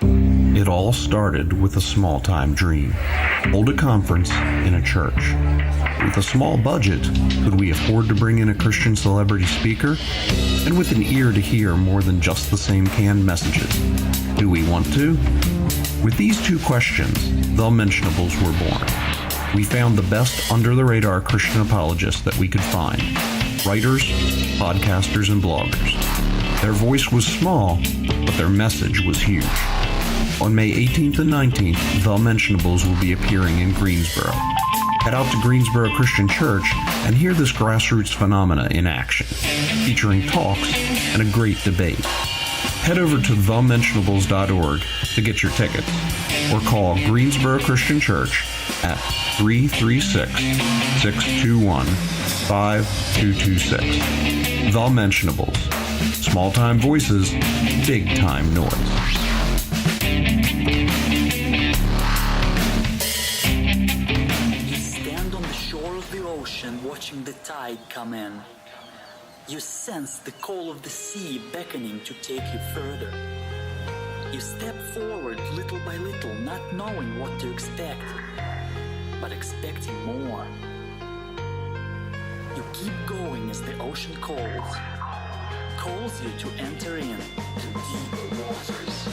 It all started with a small-time dream. Hold a conference in a church. With a small budget, could we afford to bring in a Christian celebrity speaker? And with an ear to hear more than just the same canned messages, do we want to? With these two questions, the Mentionables were born. We found the best under-the-radar Christian apologists that we could find. Writers, podcasters, and bloggers. Their voice was small, but their message was huge. On May 18th and 19th, The Mentionables will be appearing in Greensboro. Head out to Greensboro Christian Church and hear this grassroots phenomena in action, featuring talks and a great debate. Head over to thementionables.org to get your tickets, or call Greensboro Christian Church at 336-621-5226. The Mentionables. Small-time voices, big-time noise. You stand on the shore of the ocean watching the tide come in. You sense the call of the sea beckoning to take you further. You step forward little by little, not knowing what to expect, but expecting more. You keep going as the ocean calls you to enter in to deeper waters.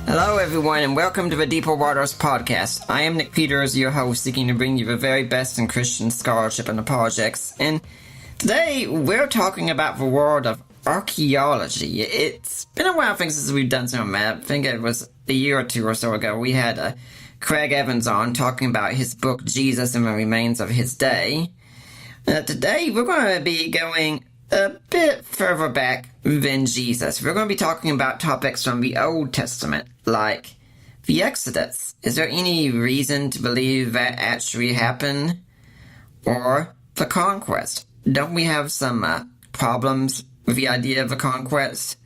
Hello everyone and welcome to the Deeper Waters podcast. I am Nick Peters, your host, seeking to bring you the very best in Christian scholarship and apologetics. And today we're talking about the world of archaeology. It's been a while since we've done some of that. I think it was a year or two or so ago. We had Craig Evans on talking about his book Jesus and the Remains of His Day. Today we're going to be going a bit further back than Jesus. We're going to be talking about topics from the Old Testament, like the Exodus. Is there any reason to believe that actually happened? Or the conquest? Don't we have some problems with the idea of the conquest?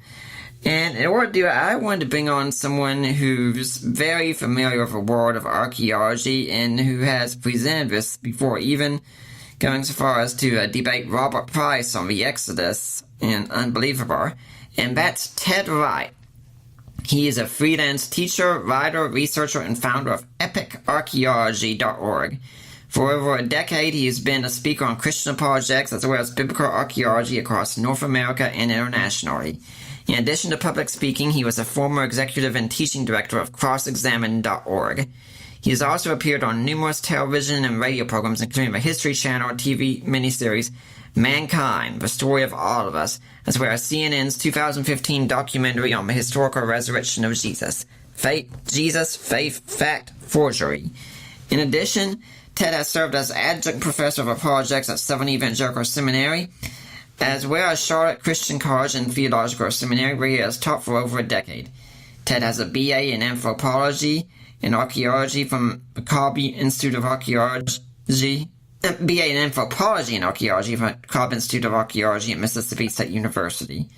And in order to do it, I wanted to bring on someone who's very familiar with the world of archaeology and who has presented this before, even going so far as to debate Robert Price on the Exodus in Unbelievable, and that's Ted Wright. He is a freelance teacher, writer, researcher, and founder of EpicArchaeology.org. For over a decade, he has been a speaker on Christian apologetics as well as biblical archaeology across North America and internationally. In addition to public speaking, he was a former executive and teaching director of CrossExamined.org. He has also appeared on numerous television and radio programs, including the History Channel TV miniseries Mankind, The Story of All of Us, as well as CNN's 2015 documentary on the historical resurrection of Jesus, Jesus, Faith, Fact, Forgery. In addition, Ted has served as adjunct professor of apologetics at Southern Evangelical Seminary, as well as Charlotte Christian College and Theological Seminary, where he has taught for over a decade. Ted has a BA in Anthropology and Archaeology from the Cobb Institute of Archaeology, BA in Anthropology and Archaeology from the Cobb Institute of Archaeology at Mississippi State University.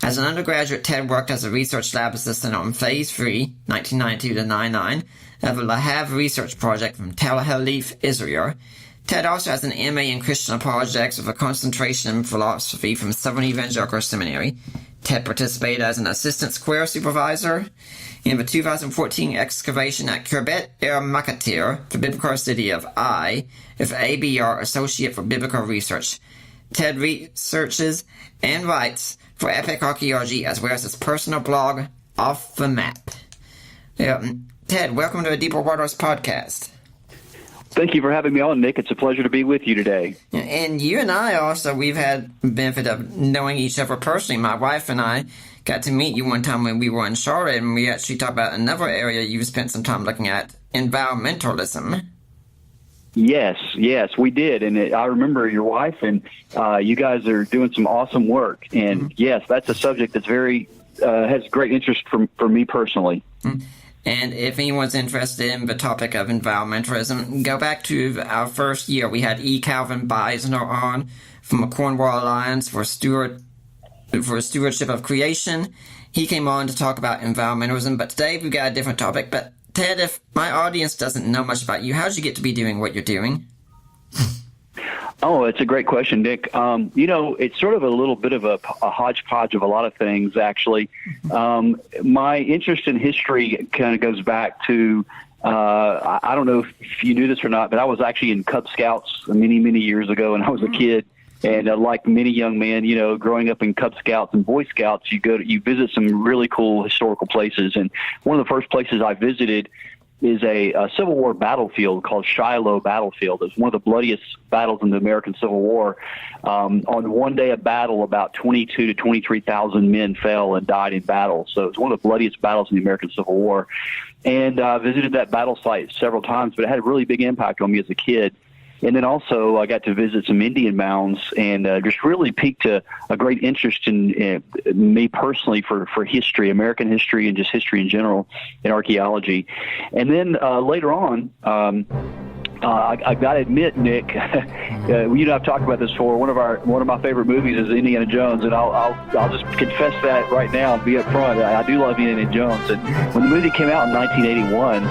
As an undergraduate, Ted worked as a research lab assistant on Phase 3, 1992 to 99, of the Lahav Research Project from Tel Aviv, Israel. Ted also has an MA in Christian apologetics with a concentration in philosophy from Southern Evangelical Seminary. Ted participated as an assistant square supervisor in the 2014 excavation at Kirbet El Makatir, the biblical city of Ai, with ABR Associate for Biblical Research. Ted researches and writes for Epic Archaeology as well as his personal blog, Off the Map. Ted, welcome to the Deeper Waters podcast. Thank you for having me on, Nick. It's a pleasure to be with you today. And you and I also, we've had the benefit of knowing each other personally. My wife and I got to meet you one time when we were in Charlotte, and we actually talked about another area you spent some time looking at, environmentalism. Yes, we did. And I remember your wife, and you guys are doing some awesome work. And yes, that's a subject that's has great interest for me personally. Mm-hmm. And if anyone's interested in the topic of environmentalism, go back to our first year. We had E. Calvin Beisner on from the Cornwall Alliance for Stewart for stewardship of creation. He came on to talk about environmentalism, but today we've got a different topic. But Ted, if my audience doesn't know much about you, how did you get to be doing what you're doing? Oh, it's a great question, Nick. It's sort of a little bit of a hodgepodge of a lot of things, actually. My interest in history kind of goes back to, I don't know if you knew this or not, but I was actually in Cub Scouts many, many years ago, and I was a kid. And like many young men, growing up in Cub Scouts and Boy Scouts, you visit some really cool historical places. And one of the first places I visited is a Civil War battlefield called Shiloh Battlefield. It's one of the bloodiest battles in the American Civil War. On one day of battle, about 22 to 23,000 men fell and died in battle. So it's one of the bloodiest battles in the American Civil War. And I visited that battle site several times, but it had a really big impact on me as a kid. And then also I got to visit some Indian mounds and just really piqued a great interest in me personally for history, American history, and just history in general, and archaeology. And then later on, I got to admit, Nick, you and I've talked about this before. One of my favorite movies is Indiana Jones, and I'll just confess that right now and be up front. I do love Indiana Jones, and when the movie came out in 1981,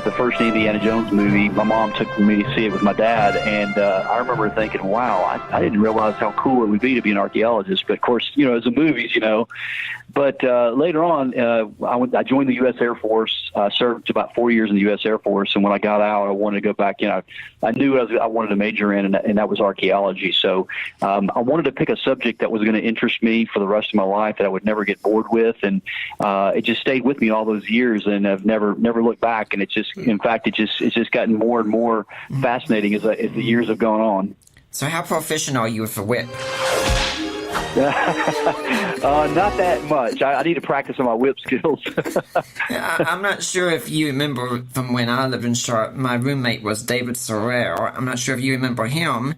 the first Indiana Jones movie, my mom took me to see it with my dad, and I remember thinking, wow, I didn't realize how cool it would be to be an archaeologist. But of course, as a movies, But later on, I joined the U.S. Air Force. Served about 4 years in the U.S. Air Force, and when I got out, I wanted to go back. I knew I wanted to major in, and that was archaeology. So I wanted to pick a subject that was going to interest me for the rest of my life, that I would never get bored with, and it just stayed with me all those years, and I've never looked back. And it's just gotten more and more fascinating as the years have gone on. So how proficient are you with a whip? Not that much. I need to practice on my whip skills. I'm not sure if you remember from when I lived in Charlotte, my roommate was David Sorrell. I'm not sure if you remember him.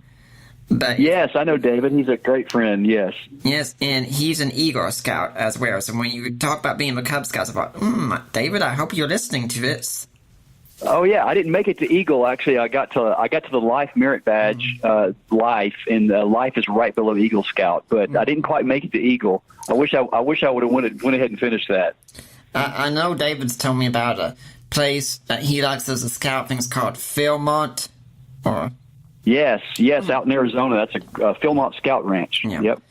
But yes, I know David. He's a great friend, yes. Yes, and he's an Eagle Scout as well. So when you talk about being a Cub Scout, I thought, David, I hope you're listening to this. Oh yeah, I didn't make it to Eagle. Actually, I got to the Life Merit Badge, Life, and Life is right below Eagle Scout. But I didn't quite make it to Eagle. I wish I would have went ahead and finished that. I know David's told me about a place that he likes as a scout. Things called Philmont, or yes, out in Arizona. That's a Philmont Scout Ranch. Yeah. Yep.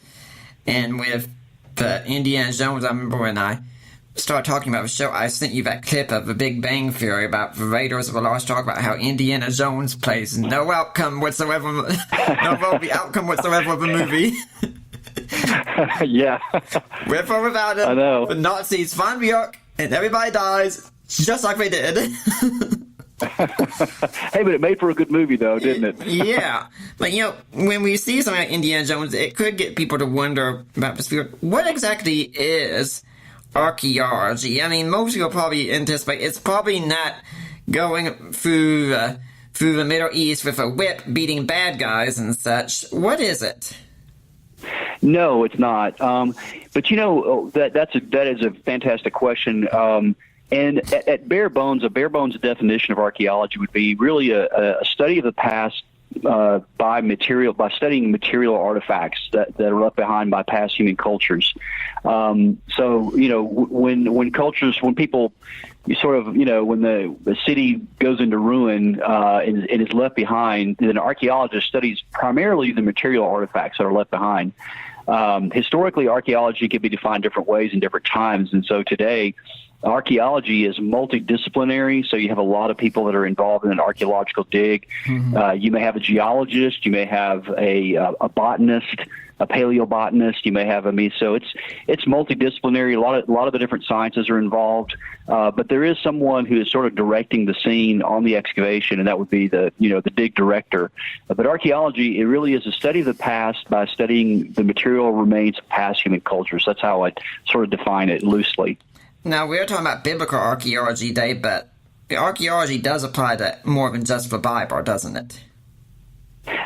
And with the Indiana Jones, I remember when I started talking about the show, I sent you that clip of the Big Bang Theory about the Raiders of the Lost Ark, about how Indiana Jones plays no outcome whatsoever, no outcome whatsoever of the movie. Yeah. With or without him, I know. The Nazis find the Ark, and everybody dies, just like they did. Hey, but it made for a good movie, though, didn't it? Yeah. But, when we see something like Indiana Jones, it could get people to wonder about the spirit. What exactly is archaeology? I mean, most people probably anticipate it's probably not going through the Middle East with a whip beating bad guys and such. What is it? No, it's not. But that is a fantastic question. And at bare bones, a bare bones definition of archaeology would be really a study of the past by studying material artifacts that are left behind by past human cultures. When people, when the city goes into ruin and is left behind, then an archaeologist studies primarily the material artifacts that are left behind. Historically, archaeology can be defined different ways in different times, and so today, archaeology is multidisciplinary, so you have a lot of people that are involved in an archaeological dig. Mm-hmm. You may have a geologist, you may have a botanist, a paleobotanist, you may have so it's multidisciplinary. A lot of the different sciences are involved, but there is someone who is sort of directing the scene on the excavation, and that would be the dig director. But archaeology, it really is a study of the past by studying the material remains of past human cultures. That's how I sort of define it loosely. Now, we're talking about biblical archaeology today, but the archaeology does apply to more than just the Bible, doesn't it?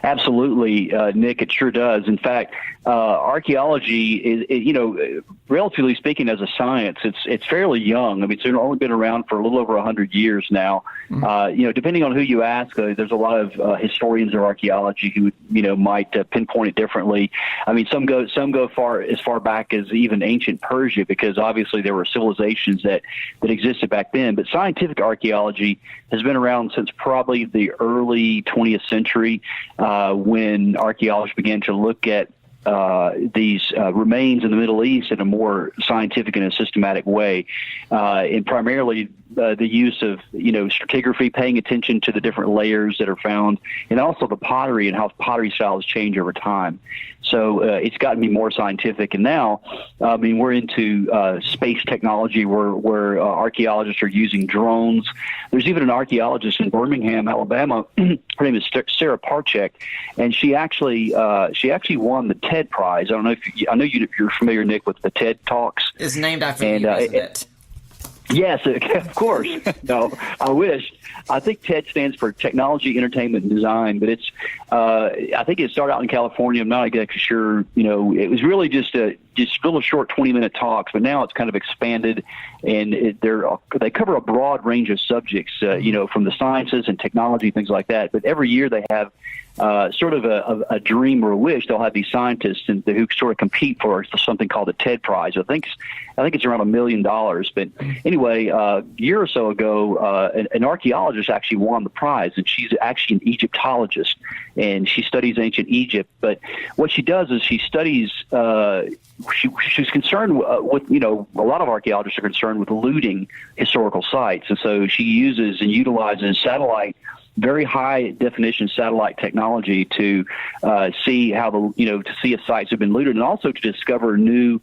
Absolutely, Nick. It sure does. In fact, archaeology is, relatively speaking, as a science, it's fairly young. I mean, it's only been around for a little over 100 years now. Depending on who you ask, there's a lot of historians of archaeology who might pinpoint it differently. I mean, some go as far back as even ancient Persia, because obviously there were civilizations that existed back then. But scientific archaeology has been around since probably the early 20th century, when archaeologists began to look at these remains in the Middle East in a more scientific and a systematic way, and primarily the use of stratigraphy, paying attention to the different layers that are found, and also the pottery and how pottery styles change over time. So it's gotten to be more scientific, and now we're into space technology where archaeologists are using drones. There's even an archaeologist in Birmingham, Alabama. Her name is Sarah Parchek, and she actually won the TED Prize. I know you're familiar, Nick, with the TED Talks. It's named after you, isn't it? Yes, of course. No, I wish. I think TED stands for Technology, Entertainment, and Design, but it's. I think it started out in California. I'm not exactly sure. It was really just little short 20-minute talks, but now it's kind of expanded, and they cover a broad range of subjects. From the sciences and technology, things like that. But every year they have sort of a dream or a wish. They'll have these scientists who sort of compete for something called the TED Prize. I think it's around $1 million. But anyway, a year or so ago, an archaeologist actually won the prize, and she's actually an Egyptologist, and she studies ancient Egypt. But what she does is she studies. She's concerned with, a lot of archaeologists are concerned with looting historical sites, and so she uses and utilizes very high definition satellite technology to see how to see if sites have been looted, and also to discover new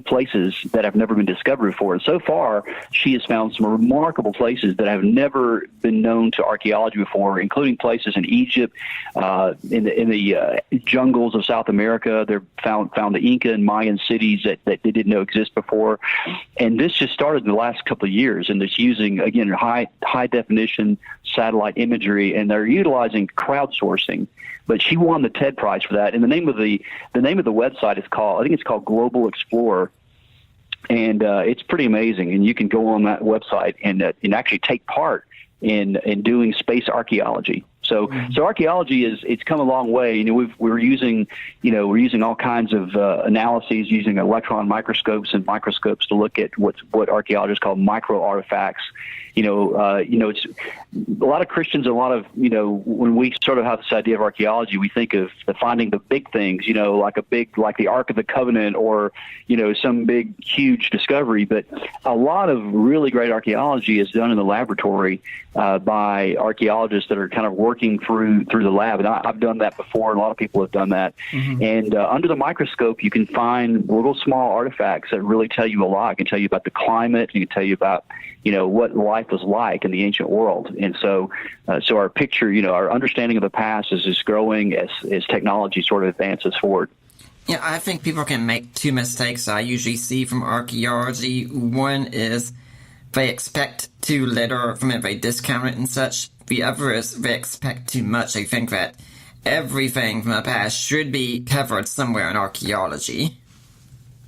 places that have never been discovered before. And so far, she has found some remarkable places that have never been known to archaeology before, including places in Egypt, in the jungles of South America. They've found the Inca and Mayan cities that they didn't know exist before. And this just started in the last couple of years, and it's using, again, high definition satellite imagery, and they're utilizing crowdsourcing. But she won the TED Prize for that, and the name of the website is called Global Explorer, and it's pretty amazing. And you can go on that website and actually take part in doing space archaeology. So archaeology it's come a long way. We're using all kinds of analyses, using electron microscopes and microscopes to look at what archaeologists call micro artifacts. It's a lot of Christians, when we sort of have this idea of archaeology, we think of finding the big things, like the Ark of the Covenant, or, some big, huge discovery. But a lot of really great archaeology is done in the laboratory by archaeologists that are kind of working through the lab. And I've done that before, and a lot of people have done that. Mm-hmm. And under the microscope, you can find little small artifacts that really tell you a lot. It can tell you about the climate. It can tell you about what life was like in the ancient world. And so our picture, our understanding of the past is just growing as technology sort of advances forward. Yeah, I think people can make two mistakes I usually see from archaeology. One is they expect too little from it, they discount it and such. The other is they expect too much. They think that everything from the past should be covered somewhere in archaeology.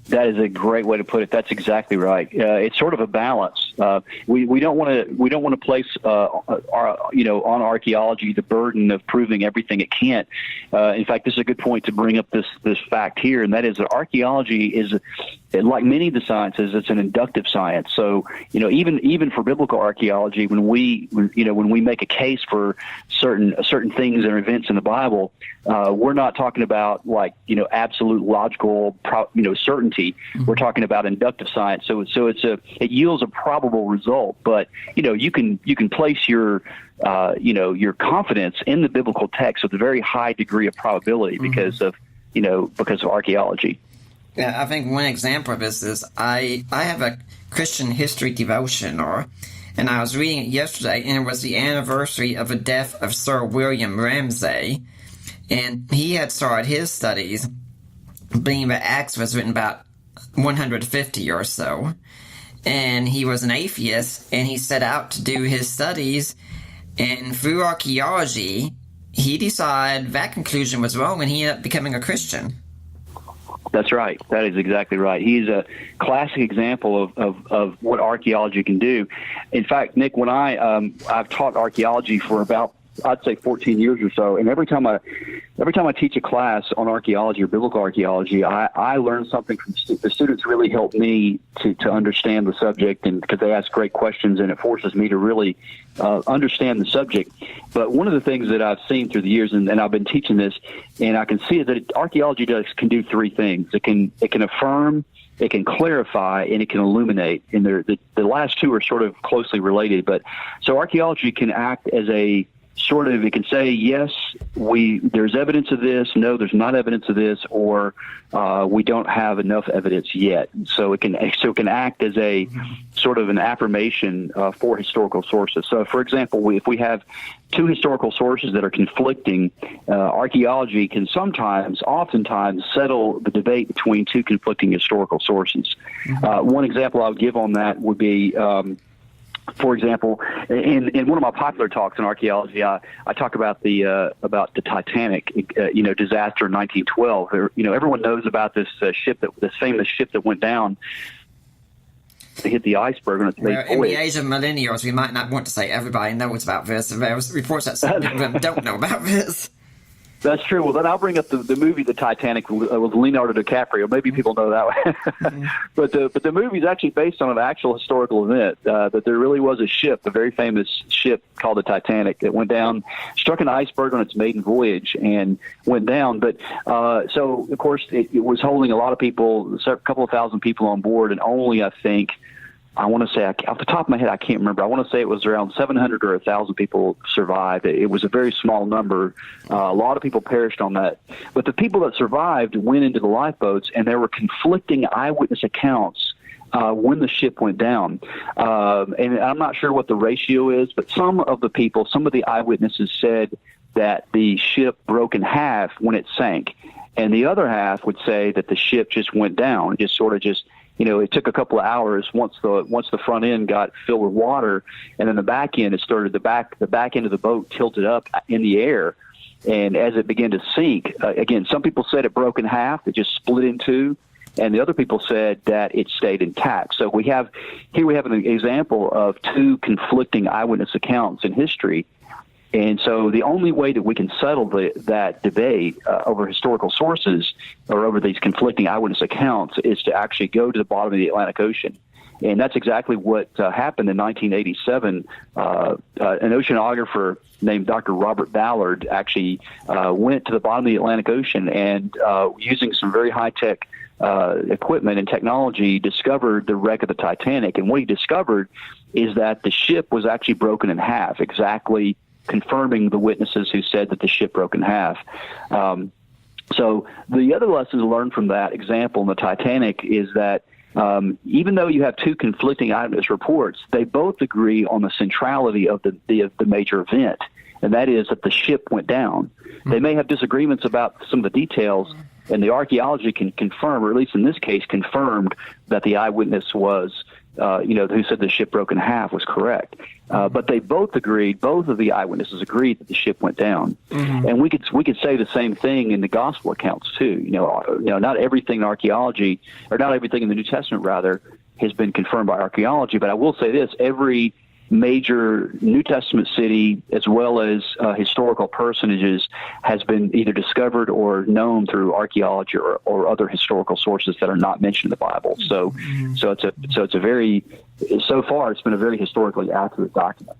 That is a great way to put it. That's exactly right. It's sort of a balance. We don't want to place on archaeology the burden of proving everything it can't. In fact, this is a good point to bring up this fact here, and that is that archaeology is, like many of the sciences, it's an inductive science. So even for biblical archaeology, when we make a case for certain things and events in the Bible, we're not talking about absolute logical certainty. Mm-hmm. We're talking about inductive science. So it yields a probable result, but you can place your confidence in the biblical text with a very high degree of probability because of archaeology. Yeah, I think one example of this is I have a Christian history devotion, and I was reading it yesterday, and it was the anniversary of the death of Sir William Ramsay, and he had started his studies believing that Acts was written about 150 or so, and he was an atheist, and he set out to do his studies, and through archaeology, he decided that conclusion was wrong, and he ended up becoming a Christian. That's right. That is exactly right. He's a classic example of what archaeology can do. In fact, Nick, when I've taught archaeology for about, I'd say 14 years or so, and every time I teach a class on archaeology or biblical archaeology, I learn something from the students. Really help me to understand the subject, and because they ask great questions, and it forces me to really understand the subject. But one of the things that I've seen through the years, and I've been teaching this, and I can see is that archaeology can do three things. It can affirm, it can clarify, and it can illuminate. And the last two are sort of closely related. But so archaeology can act as a sort of, it can say, yes, there's evidence of this, no, there's not evidence of this, or we don't have enough evidence yet. So it can act as a sort of an affirmation for historical sources. So, for example, if we have two historical sources that are conflicting, archaeology can oftentimes settle the debate between two conflicting historical sources. One example I would give on that would be, for example, in one of my popular talks in archaeology, I talk about the Titanic, disaster in 1912. Everyone knows about this famous ship that went down. They hit the iceberg on its maiden voyage. In the age of millennials, we might not want to say everybody knows about this. There's reports that some people don't know about this. That's true. Well, then I'll bring up the movie The Titanic with Leonardo DiCaprio. Maybe people know that one. But the movie is actually based on an actual historical event, that there really was a ship, a very famous ship called the Titanic, that went down, struck an iceberg on its maiden voyage and went down. But so, of course, it was holding a lot of people, a couple of thousand people on board, and only, I want to say, off the top of my head, I can't remember. I want to say it was around 700 or 1,000 people survived. It was a very small number. A lot of people perished on that. But the people that survived went into the lifeboats, and there were conflicting eyewitness accounts when the ship went down. And I'm not sure what the ratio is, but some of the eyewitnesses said that the ship broke in half when it sank. And the other half would say that the ship just went down, it took a couple of hours once the front end got filled with water, and then the back end, the back end of the boat tilted up in the air, and as it began to sink, again, some people said it broke in half, it just split in two, and the other people said that it stayed intact. So we have an example of two conflicting eyewitness accounts in history. And so the only way that we can settle that debate over historical sources or over these conflicting eyewitness accounts is to actually go to the bottom of the Atlantic Ocean. And that's exactly what happened in 1987. An oceanographer named Dr. Robert Ballard actually went to the bottom of the Atlantic Ocean and using some very high-tech equipment and technology discovered the wreck of the Titanic. And what he discovered is that the ship was actually broken in half, exactly confirming the witnesses who said that the ship broke in half. So the other lessons learned from that example in the Titanic is that even though you have two conflicting eyewitness reports, they both agree on the centrality of the major event, and that is that the ship went down. They may have disagreements about some of the details, and the archaeology can confirm, or at least in this case, confirmed that the eyewitness was who said the ship broke in half was correct. But they both of the eyewitnesses agreed that the ship went down. And we could say the same thing in the gospel accounts too. Not everything in archaeology, or not everything in the New Testament rather, has been confirmed by archaeology. But I will say this, every major New Testament city, as well as historical personages, has been either discovered or known through archaeology or other historical sources that are not mentioned in the Bible. So far it's been a very historically accurate document.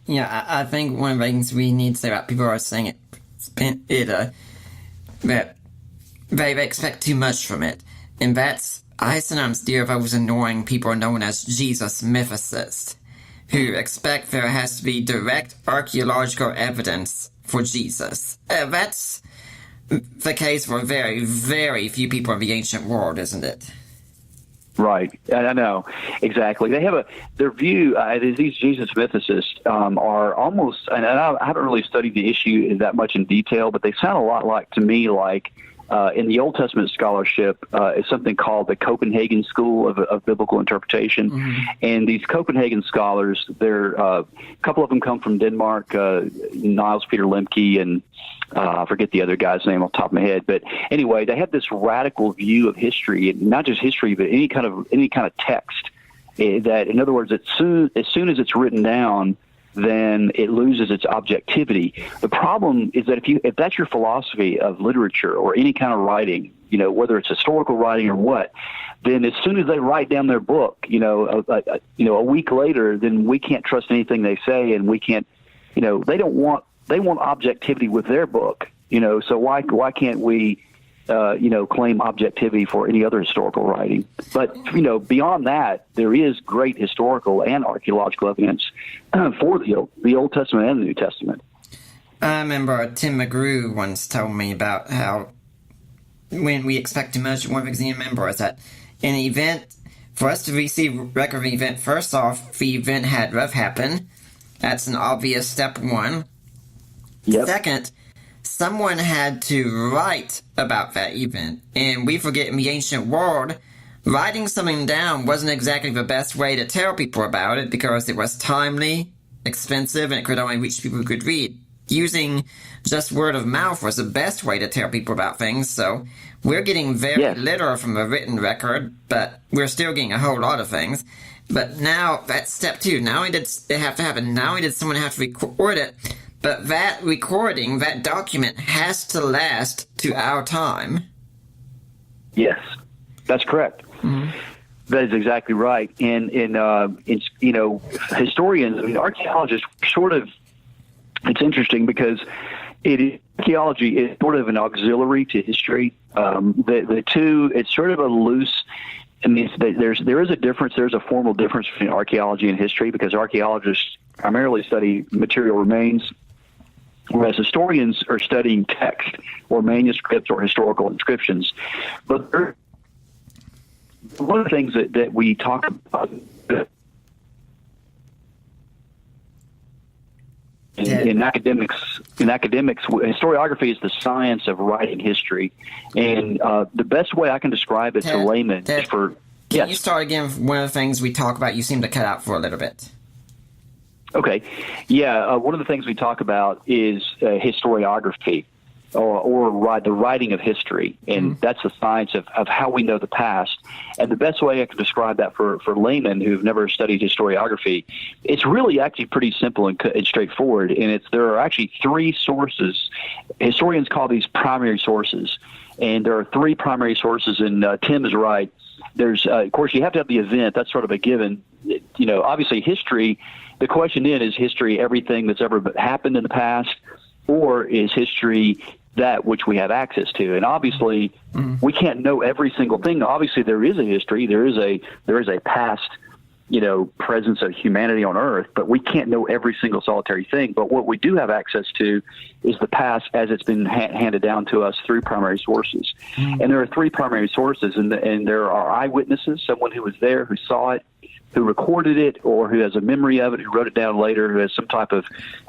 Yeah, I think one of the things we need to say about people are saying that they expect too much from it, and that's, I sometimes deal with those annoying people known as Jesus mythicists, who expect there has to be direct archaeological evidence for Jesus. That's the case for very, very few people in the ancient world, isn't it? Right. I know. Exactly. They have their view, these Jesus mythicists are almost, and I haven't really studied the issue that much in detail, but they sound a lot to me like in the Old Testament scholarship is something called the Copenhagen School of Biblical Interpretation. And these Copenhagen scholars, a couple of them come from Denmark, Niels Peter Lemke, and I forget the other guy's name off the top of my head. But anyway, they have this radical view of history, and not just history, but any kind of text. That, in other words, as soon as it's written down, then it loses its objectivity. The problem is that if that's your philosophy of literature or any kind of writing, whether it's historical writing or what, then as soon as they write down their book, a week later, then we can't trust anything they say, and we can't, they want objectivity with their book, so why can't we claim objectivity for any other historical writing? But, beyond that, there is great historical and archaeological evidence for the Old Testament and the New Testament. I remember Tim McGrew once told me about how when we expect to measure one of exam members that an event, for us to receive record of event, first off, the event had to have happened. That's an obvious step one. Yep. Second, someone had to write about that event, and we forget in the ancient world, writing something down wasn't exactly the best way to tell people about it because it was timely, expensive, and it could only reach people who could read. Using just word of mouth was the best way to tell people about things, so we're getting very little from a written record, but we're still getting a whole lot of things. But now, that's step two. Not only did it have to happen, not only did someone have to record it, but that recording, that document, has to last to our time. Yes, that's correct. Mm-hmm. That is exactly right. And historians, archaeologists, it's interesting because archaeology is sort of an auxiliary to history. The two, it's sort of a loose. There is a difference. There's a formal difference between archaeology and history because archaeologists primarily study material remains, whereas historians are studying text or manuscripts or historical inscriptions. But one of the things that we talk about in academics, historiography is the science of writing history, and the best way I can describe it to laymen is for. Can you start again? One of the things we talk about, you seem to cut out for a little bit. Okay, one of the things we talk about is historiography, or the writing of history, and that's the science of how we know the past. And the best way I can describe that for laymen who've never studied historiography, it's really actually pretty simple and straightforward. And there are actually three sources. Historians call these primary sources, and there are three primary sources. And Tim is right. There's, of course, you have to have the event. That's sort of a given. Obviously, history. The question is history everything that's ever happened in the past, or is history that which we have access to? And obviously, we can't know every single thing. Obviously, there is a history. There is a past, presence of humanity on Earth, but we can't know every single solitary thing. But what we do have access to is the past as it's been handed down to us through primary sources. And there are three primary sources, and there are eyewitnesses, someone who was there, who saw it, who recorded it, or who has a memory of it, who wrote it down later, who has some type of,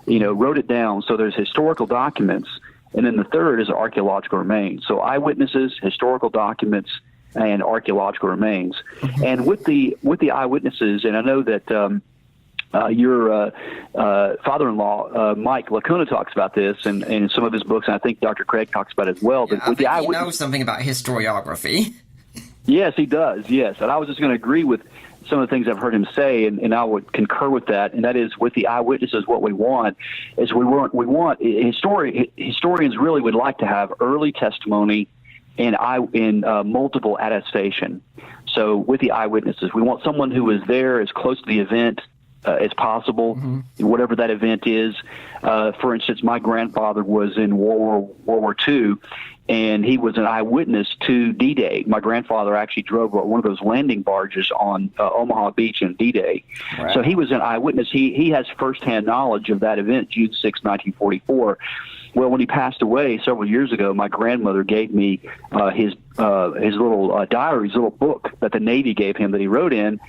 wrote it down. So there's historical documents. And then the third is archaeological remains. So eyewitnesses, historical documents, and archaeological remains. And with the eyewitnesses, and I know that your father-in-law, Mike Lacuna, talks about this in some of his books, and I think Dr. Craig talks about it as well. Yeah, but he knows something about historiography. Yes, he does, yes. And I was just going to agree with some of the things I've heard him say, and I would concur with that. And that is, with the eyewitnesses, what we want is historians really would like to have early testimony and multiple attestation. So with the eyewitnesses, we want someone who was there as close to the event as possible, whatever that event is. For instance, my grandfather was in World War II, and he was an eyewitness to D-Day. My grandfather actually drove one of those landing barges on Omaha Beach in D-Day. Right. So he was an eyewitness. He has firsthand knowledge of that event, June 6, 1944. Well, when he passed away several years ago, my grandmother gave me his little diary, his little book that the Navy gave him that he wrote in.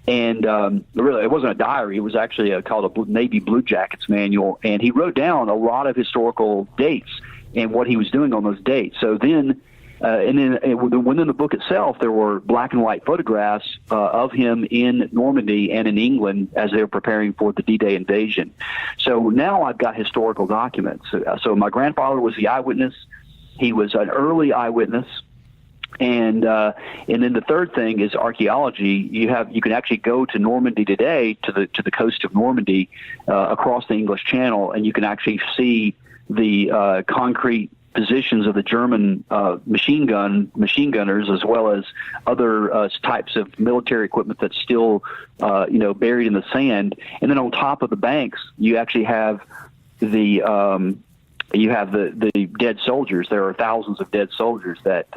And really, it wasn't a diary. It was actually called a Navy Blue Jackets manual. And he wrote down a lot of historical dates and what he was doing on those dates. So then And then within the book itself, there were black and white photographs of him in Normandy and in England as they were preparing for the D-Day invasion. So now I've got historical documents. So my grandfather was the eyewitness. He was an early eyewitness. And then the third thing is archaeology. You can actually go to Normandy today, to the coast of Normandy, across the English Channel, and you can actually see the concrete positions of the German machine gunners, as well as other types of military equipment that's still buried in the sand. And then on top of the banks, you actually have the dead soldiers. There are thousands of dead soldiers that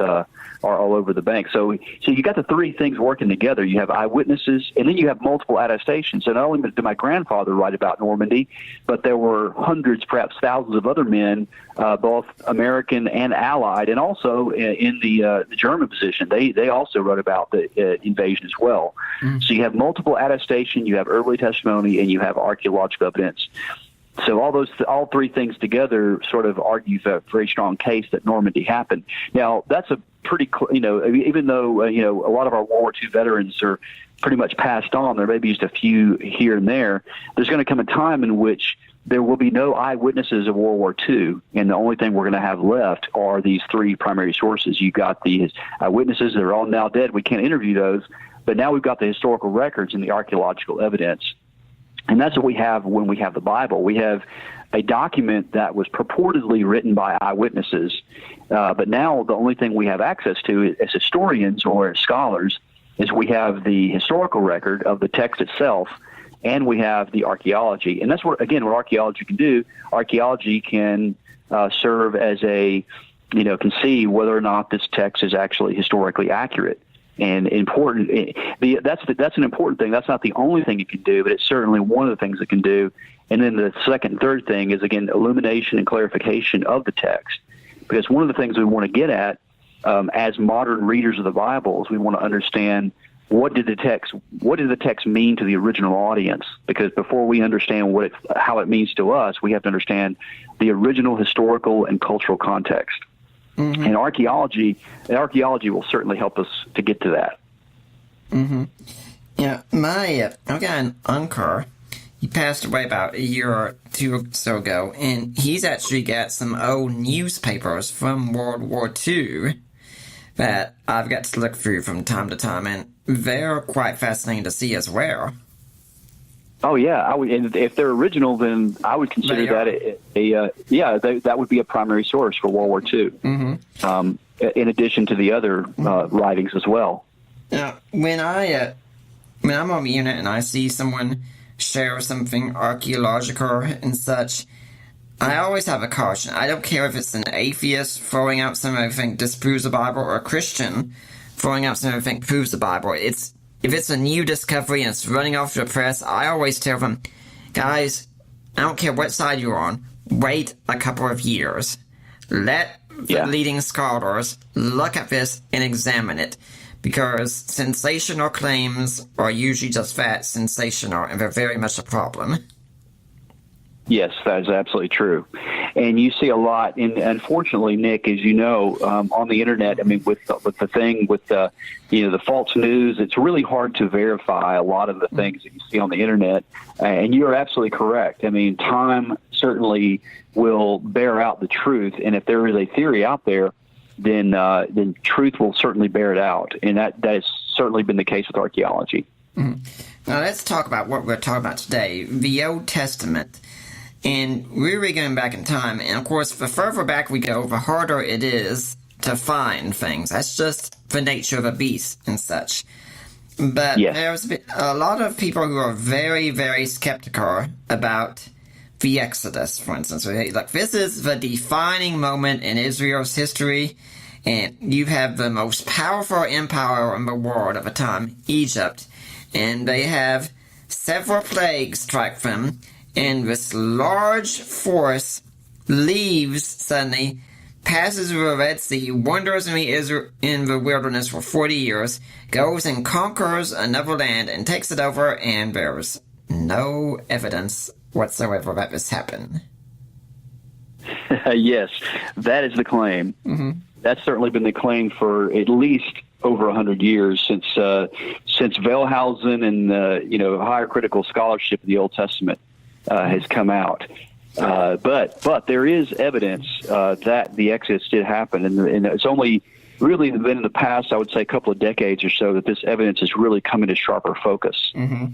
are all over the bank. So you got the three things working together. You have eyewitnesses, and then you have multiple attestations. So not only did my grandfather write about Normandy, but there were hundreds, perhaps thousands of other men, both American and Allied, and also in the German position. They also wrote about the invasion as well. Mm. So you have multiple attestation, you have early testimony, and you have archaeological evidence. So all three things together sort of argues a very strong case that Normandy happened. Now, that's a pretty, even though, a lot of our World War II veterans are pretty much passed on, there may be just a few here and there, there's going to come a time in which there will be no eyewitnesses of World War II, and the only thing we're going to have left are these three primary sources. You've got these eyewitnesses that are all now dead. We can't interview those, but now we've got the historical records and the archaeological evidence. And that's what we have when we have the Bible. We have a document that was purportedly written by eyewitnesses, but now the only thing we have access to as historians or as scholars is we have the historical record of the text itself, and we have the archaeology. And that's what archaeology can do. Archaeology can serve as can see whether or not this text is actually historically accurate. And important. That's an important thing. That's not the only thing it can do, but it's certainly one of the things it can do. And then the second and third thing is, again, illumination and clarification of the text. Because one of the things we want to get at as modern readers of the Bible is we want to understand what did the text mean to the original audience. Because before we understand how it means to us, we have to understand the original historical and cultural context. Mm-hmm. And archaeology will certainly help us to get to that. Mm-hmm. Yeah, I've got an uncle. He passed away about a year or two or so ago, and he's actually got some old newspapers from World War II that I've got to look through from time to time, and they're quite fascinating to see as well. Oh yeah, and if they're original, then I would consider that that would be a primary source for World War II. Mm-hmm. In addition to the other writings as well. Now, when I'm on the internet and I see someone share something archaeological and such, I always have a caution. I don't care if it's an atheist throwing out something I think disproves the Bible or a Christian throwing out something I think proves the Bible. If it's a new discovery and it's running off the press, I always tell them, guys, I don't care what side you're on, wait a couple of years. Let the leading scholars look at this and examine it. Because sensational claims are usually just that, sensational, and they're very much a problem. Yes, that is absolutely true. And you see a lot, and unfortunately, Nick, as you know, on the internet, I mean, with the false news, it's really hard to verify a lot of the things that you see on the internet. And you're absolutely correct. I mean, time certainly will bear out the truth. And if there is a theory out there, then truth will certainly bear it out. And that has certainly been the case with archaeology. Mm-hmm. Now, let's talk about what we're talking about today, the Old Testament. And we're really going back in time, and of course, the further back we go, the harder it is to find things. That's just the nature of a beast and such. But there's a lot of people who are very, very skeptical about the Exodus, for instance. Like, this is the defining moment in Israel's history, and you have the most powerful empire in the world at the time, Egypt, and they have several plagues strike them. And this large force leaves suddenly, passes through the Red Sea, wanders in the wilderness for 40 years, goes and conquers another land and takes it over, and there's no evidence whatsoever that this happened. Yes, that is the claim. Mm-hmm. That's certainly been the claim for at least over 100 years since Wellhausen and higher critical scholarship of the Old Testament has come out. But there is evidence that the Exodus did happen, and it's only really been in the past, I would say, a couple of decades or so that this evidence has really come into sharper focus. Mm-hmm.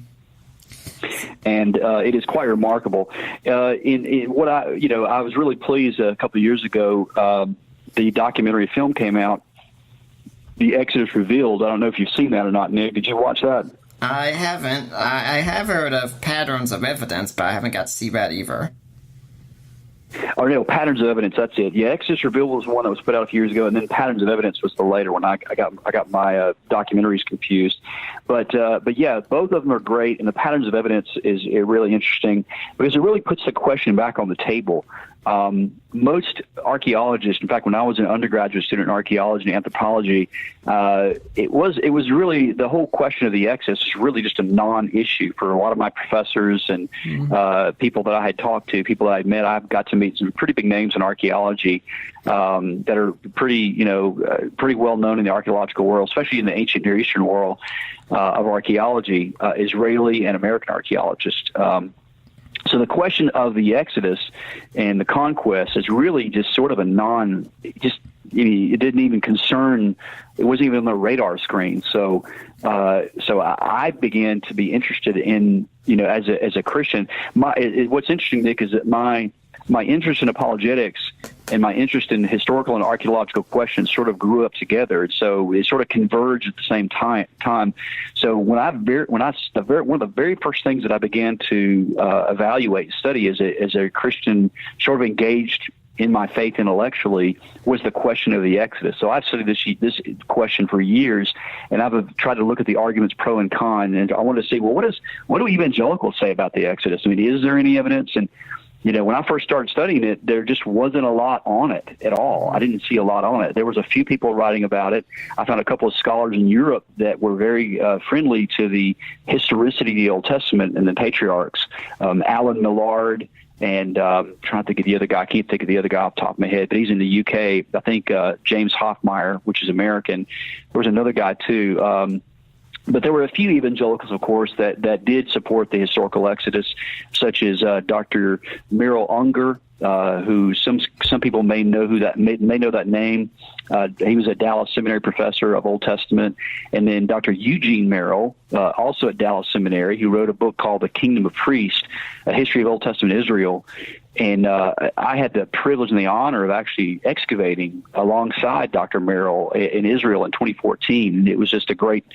And it is quite remarkable. In what I was really pleased a couple of years ago. The documentary film came out, The Exodus Revealed. I don't know if you've seen that or not, Nick. Did you watch that? I haven't. I have heard of Patterns of Evidence, but I haven't got to see that either. Or no, Patterns of Evidence. That's it. Yeah, Exodus Revealed was one that was put out a few years ago, and then Patterns of Evidence was the later one. I got my documentaries confused, but yeah, both of them are great. And the Patterns of Evidence is really interesting because it really puts the question back on the table. Most archaeologists, in fact, when I was an undergraduate student in archaeology and anthropology, it was really the whole question of the Exodus is really just a non-issue for a lot of my professors and people that I had talked to, people that I met. I've got to meet some pretty big names in archaeology that are pretty well known in the archaeological world, especially in the ancient Near Eastern world of archaeology, Israeli and American archaeologists. So the question of the Exodus and the conquest is really just sort of it didn't even concern, it wasn't even on the radar screen. So I began to be interested in, as a Christian, what's interesting, Nick, is that my interest in apologetics and my interest in historical and archaeological questions sort of grew up together. So it sort of converged at the same time. So one of the very first things that I began to evaluate and study as a Christian, sort of engaged in my faith intellectually, was the question of the Exodus. So I've studied this question for years, and I've tried to look at the arguments pro and con, and I wanted to see, well, what do evangelicals say about the Exodus? I mean, is there any evidence? And when I first started studying it, there just wasn't a lot on it at all. I didn't see a lot on it. There was a few people writing about it. I found a couple of scholars in Europe that were very friendly to the historicity of the Old Testament and the patriarchs. Alan Millard and trying to think of the other guy. I can't think of the other guy off the top of my head, but he's in the UK. I think James Hoffmeyer, which is American. There was another guy too. But there were a few evangelicals, of course, that did support the historical Exodus, such as Dr. Merrill Unger, who some people may know that name. He was a Dallas Seminary professor of Old Testament, and then Dr. Eugene Merrill, also at Dallas Seminary, who wrote a book called The Kingdom of Priests, A History of Old Testament Israel. And I had the privilege and the honor of actually excavating alongside Dr. Merrill in Israel in 2014. And it was just a great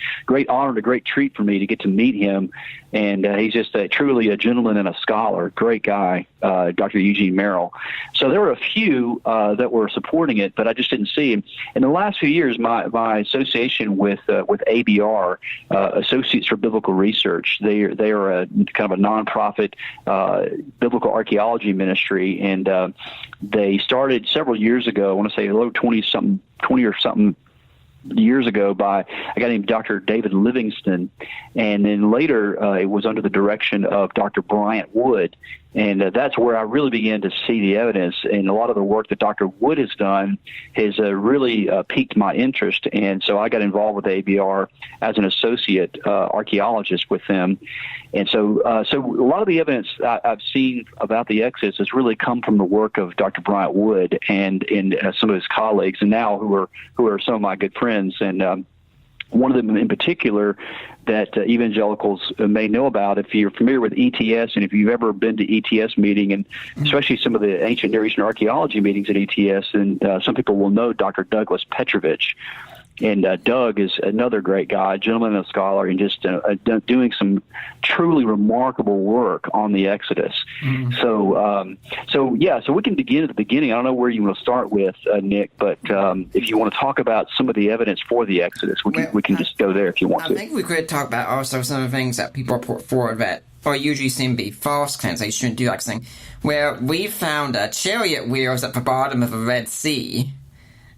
honor and a great treat for me to get to meet him. And he's just truly a gentleman and a scholar, great guy, Dr. Eugene Merrill. So there were a few that were supporting it, but I just didn't see him. In the last few years, my association with ABR, Associates for Biblical Research, they are a kind of a nonprofit biblical archaeology ministry, and they started several years ago. I want to say 20 or something years ago by a guy named Dr. David Livingston, and then later it was under the direction of Dr. Bryant Wood. And that's where I really began to see the evidence. And a lot of the work that Dr. Wood has done has really piqued my interest. And so I got involved with ABR as an associate archaeologist with them. And so a lot of the evidence I've seen about the Exodus has really come from the work of Dr. Bryant Wood and some of his colleagues, and now who are some of my good friends. And one of them in particular that evangelicals may know about, if you're familiar with ETS, and if you've ever been to ETS meeting, and especially some of the ancient Near Eastern archaeology meetings at ETS, and some people will know Dr. Douglas Petrovich. And Doug is another great guy, a gentleman and a scholar, and just doing some truly remarkable work on the Exodus. Mm-hmm. So we can begin at the beginning. I don't know where you want to start with, Nick, but if you want to talk about some of the evidence for the Exodus, we can just go there if you want to. I think we could talk about also some of the things that people put forward that or usually seem to be false claims. They shouldn't do like saying, where we found chariot wheels at the bottom of the Red Sea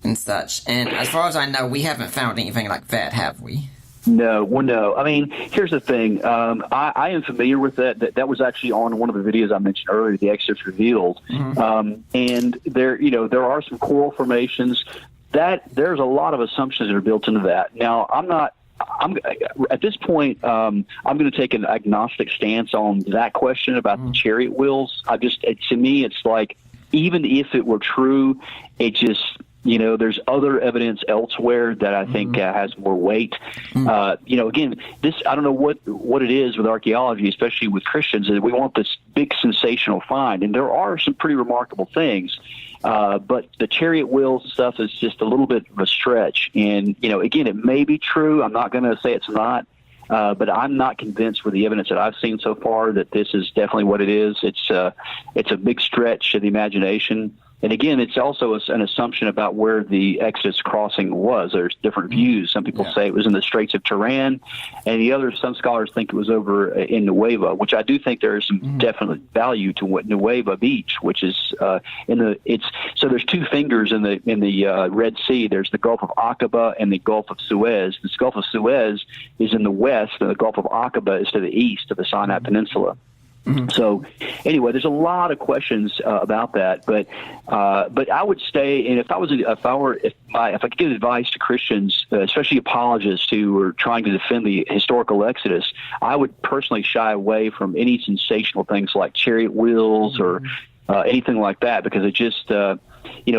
and such. And as far as I know, we haven't found anything like that, have we? No. Well, no. I mean, here's the thing. I am familiar with that. That was actually on one of the videos I mentioned earlier, The Exodus Revealed. Mm-hmm. And there are some coral formations. there's a lot of assumptions that are built into that. Now, I'm at this point, I'm going to take an agnostic stance on that question about the chariot wheels. To me, it's like, even if it were true, it just, there's other evidence elsewhere that I think has more weight. Again, I don't know what it is with archaeology, especially with Christians, that we want this big sensational find, and there are some pretty remarkable things. But the chariot wheels stuff is just a little bit of a stretch. And, again, it may be true. I'm not going to say it's not. But I'm not convinced with the evidence that I've seen so far that this is definitely what it is. It's a big stretch of the imagination. And again, it's also an assumption about where the Exodus crossing was. There's different views. Some people say it was in the Straits of Tiran, and some scholars think it was over in Nueva, which I do think there is some definite value to what Nueva Beach, which is so there's two fingers in the Red Sea. There's the Gulf of Aqaba and the Gulf of Suez. The Gulf of Suez is in the west, and the Gulf of Aqaba is to the east of the Sinai Peninsula. So anyway, there's a lot of questions about that, but I would stay. And if I could give advice to Christians, especially apologists who are trying to defend the historical Exodus, I would personally shy away from any sensational things like chariot wheels or anything like that, because it just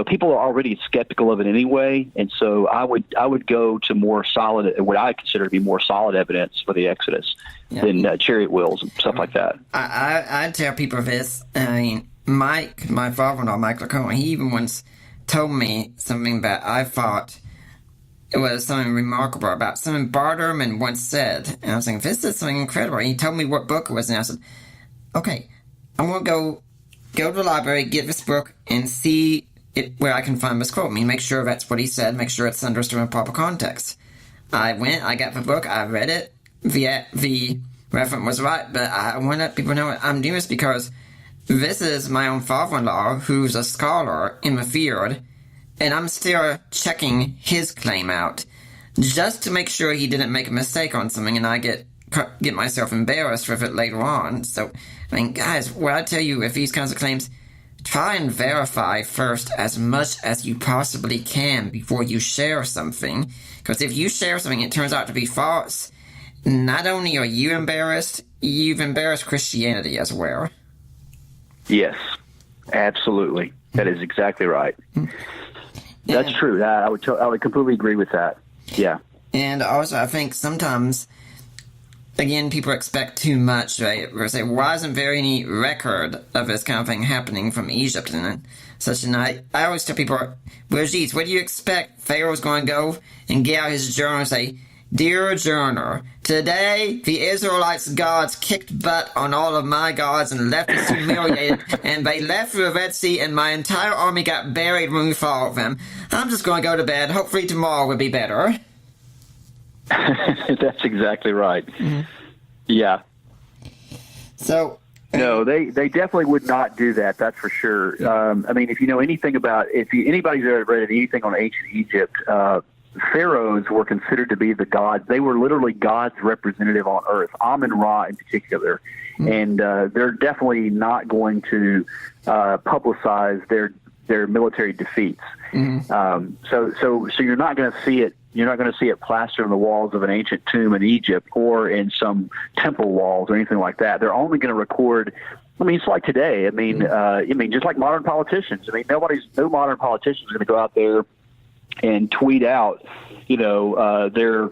people are already skeptical of it anyway, and so I would go to more solid, what I consider to be more solid evidence for the Exodus than chariot wheels and stuff like that. I tell people this. I mean, Mike, my father-in-law, Mike Lacombe, he even once told me something that I thought it was something remarkable about something Barterman once said, and I was thinking, this is something incredible. And he told me what book it was, and I said, okay, I'm going to go to the library, get this book, and see where I can find this quote. I mean, make sure that's what he said, make sure it's understood in proper context. I went, I got the book, I read it, the reference was right, but I want to let people know I'm doing this because this is my own father-in-law who's a scholar in the field, and I'm still checking his claim out just to make sure he didn't make a mistake on something and I get myself embarrassed with it later on. So, I mean, guys, what I tell you with these kinds of claims, try and verify first as much as you possibly can before you share something. Because if you share something and it turns out to be false, not only are you embarrassed, you've embarrassed Christianity as well. Yes, absolutely. That is exactly right. That's true. I would completely agree with that. Yeah. And also, I think sometimes, again, people expect too much, right? They say, why isn't there any record of this kind of thing happening from Egypt and such? And I always tell people, well, geez, what do you expect? Pharaoh's going to go and get out his journal and say, Dear Journal, today the Israelites' gods kicked butt on all of my gods and left us humiliated, and they left the Red Sea, and my entire army got buried when we followed them. I'm just going to go to bed. Hopefully tomorrow will be better. That's exactly right. Mm-hmm. Yeah. So... No, they definitely would not do that. That's for sure. I mean, if you know anything about, anybody's ever read anything on ancient Egypt, pharaohs were considered to be the gods. They were literally God's representative on earth, Amun-Ra in particular. Mm-hmm. And they're definitely not going to publicize their military defeats. Mm-hmm. So you're not going to see it. You're not going to see it plastered on the walls of an ancient tomb in Egypt or in some temple walls or anything like that. They're only going to record. I mean, it's like today. I mean, just like modern politicians. I mean, no modern politician is going to go out there and tweet out, their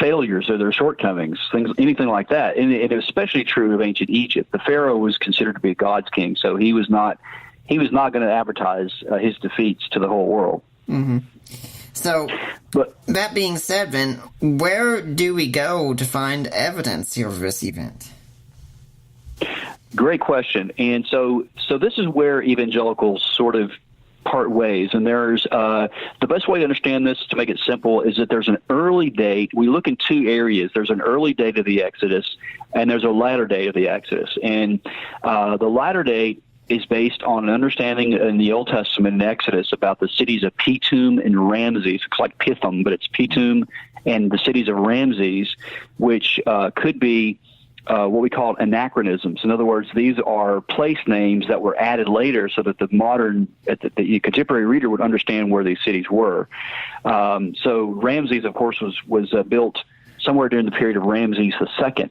failures or their shortcomings, anything like that. And it was especially true of ancient Egypt. The pharaoh was considered to be God's king, so he was not going to advertise his defeats to the whole world. Mm-hmm. So, that being said, then, where do we go to find evidence here of this event? Great question. And so this is where evangelicals sort of part ways. And there's the best way to understand this, to make it simple, is that there's an early date. We look in two areas. There's an early date of the Exodus, and there's a latter date of the Exodus. And the latter date is based on an understanding in the Old Testament in Exodus about the cities of Pithom and Ramses. It's like Pithom, but it's Pithom and the cities of Ramses, which could be what we call anachronisms. In other words, these are place names that were added later so that the contemporary reader would understand where these cities were. So Ramses, of course, was built somewhere during the period of Ramses II.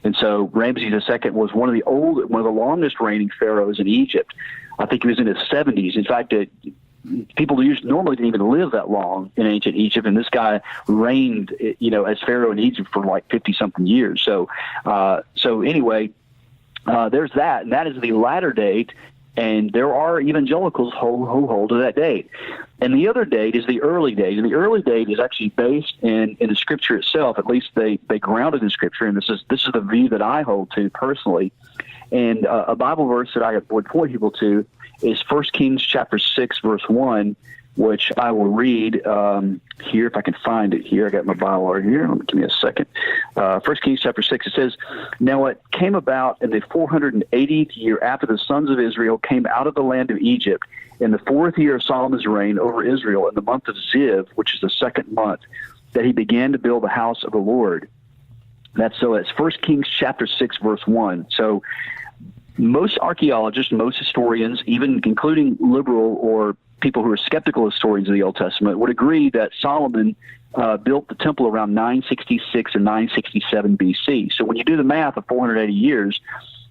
And so Ramses II was one of the longest reigning pharaohs in Egypt. I think he was in his 70s. In fact, people normally didn't even live that long in ancient Egypt, and this guy reigned, as pharaoh in Egypt for like 50-something years. So anyway, there's that, and that is the latter date. And there are evangelicals who hold to that date. And the other date is the early date. And the early date is actually based in the Scripture itself. At least they ground it in Scripture. And this is the view that I hold to personally. And a Bible verse that I would point people to is 1 Kings chapter 6, verse 1, which I will read here if I can find it here. I got my Bible right here. Give me a second. 1 Kings chapter 6, it says, "Now it came about in the 480th year after the sons of Israel came out of the land of Egypt, in the 4th year of Solomon's reign over Israel, in the month of Ziv, which is the 2nd month, that he began to build the house of the Lord." That's 1 Kings chapter 6, verse 1. So most archaeologists, most historians, even including liberal or people who are skeptical historians of the Old Testament, would agree that Solomon built the temple around 966 and 967 BC. So when you do the math of 480 years,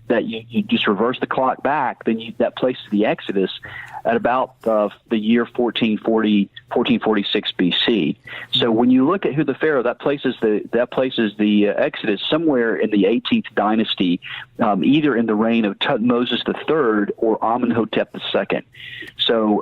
that you just reverse the clock back, then that places the Exodus at about the year 1446 BC. So when you look at who the Pharaoh, that places the Exodus somewhere in the 18th dynasty, either in the reign of Tutmosis III or Amenhotep II. So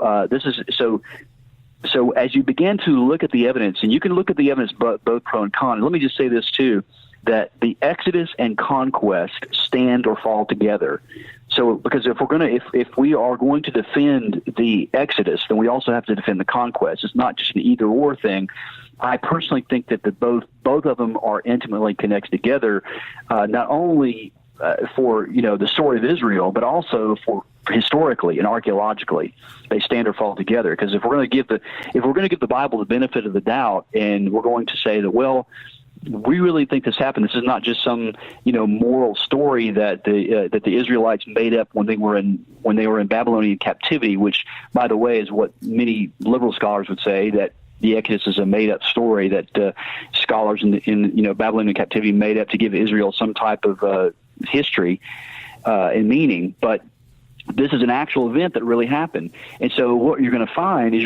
as you begin to look at the evidence, and you can look at the evidence both pro and con. And let me just say this too, that the Exodus and conquest stand or fall together. So, because if we are going to defend the Exodus, then we also have to defend the conquest. It's not just an either-or thing. I personally think that both of them are intimately connected together, not only for the story of Israel, but also for historically and archaeologically. They stand or fall together. Because if we're going to give the Bible the benefit of the doubt, and we're going to say that, well, we really think this happened. This is not just some, moral story that the Israelites made up when they were in Babylonian captivity, which, by the way, is what many liberal scholars would say, that the Exodus is a made-up story that scholars in Babylonian captivity made up to give Israel some type of history and meaning. But this is an actual event that really happened. And so what you're going to find is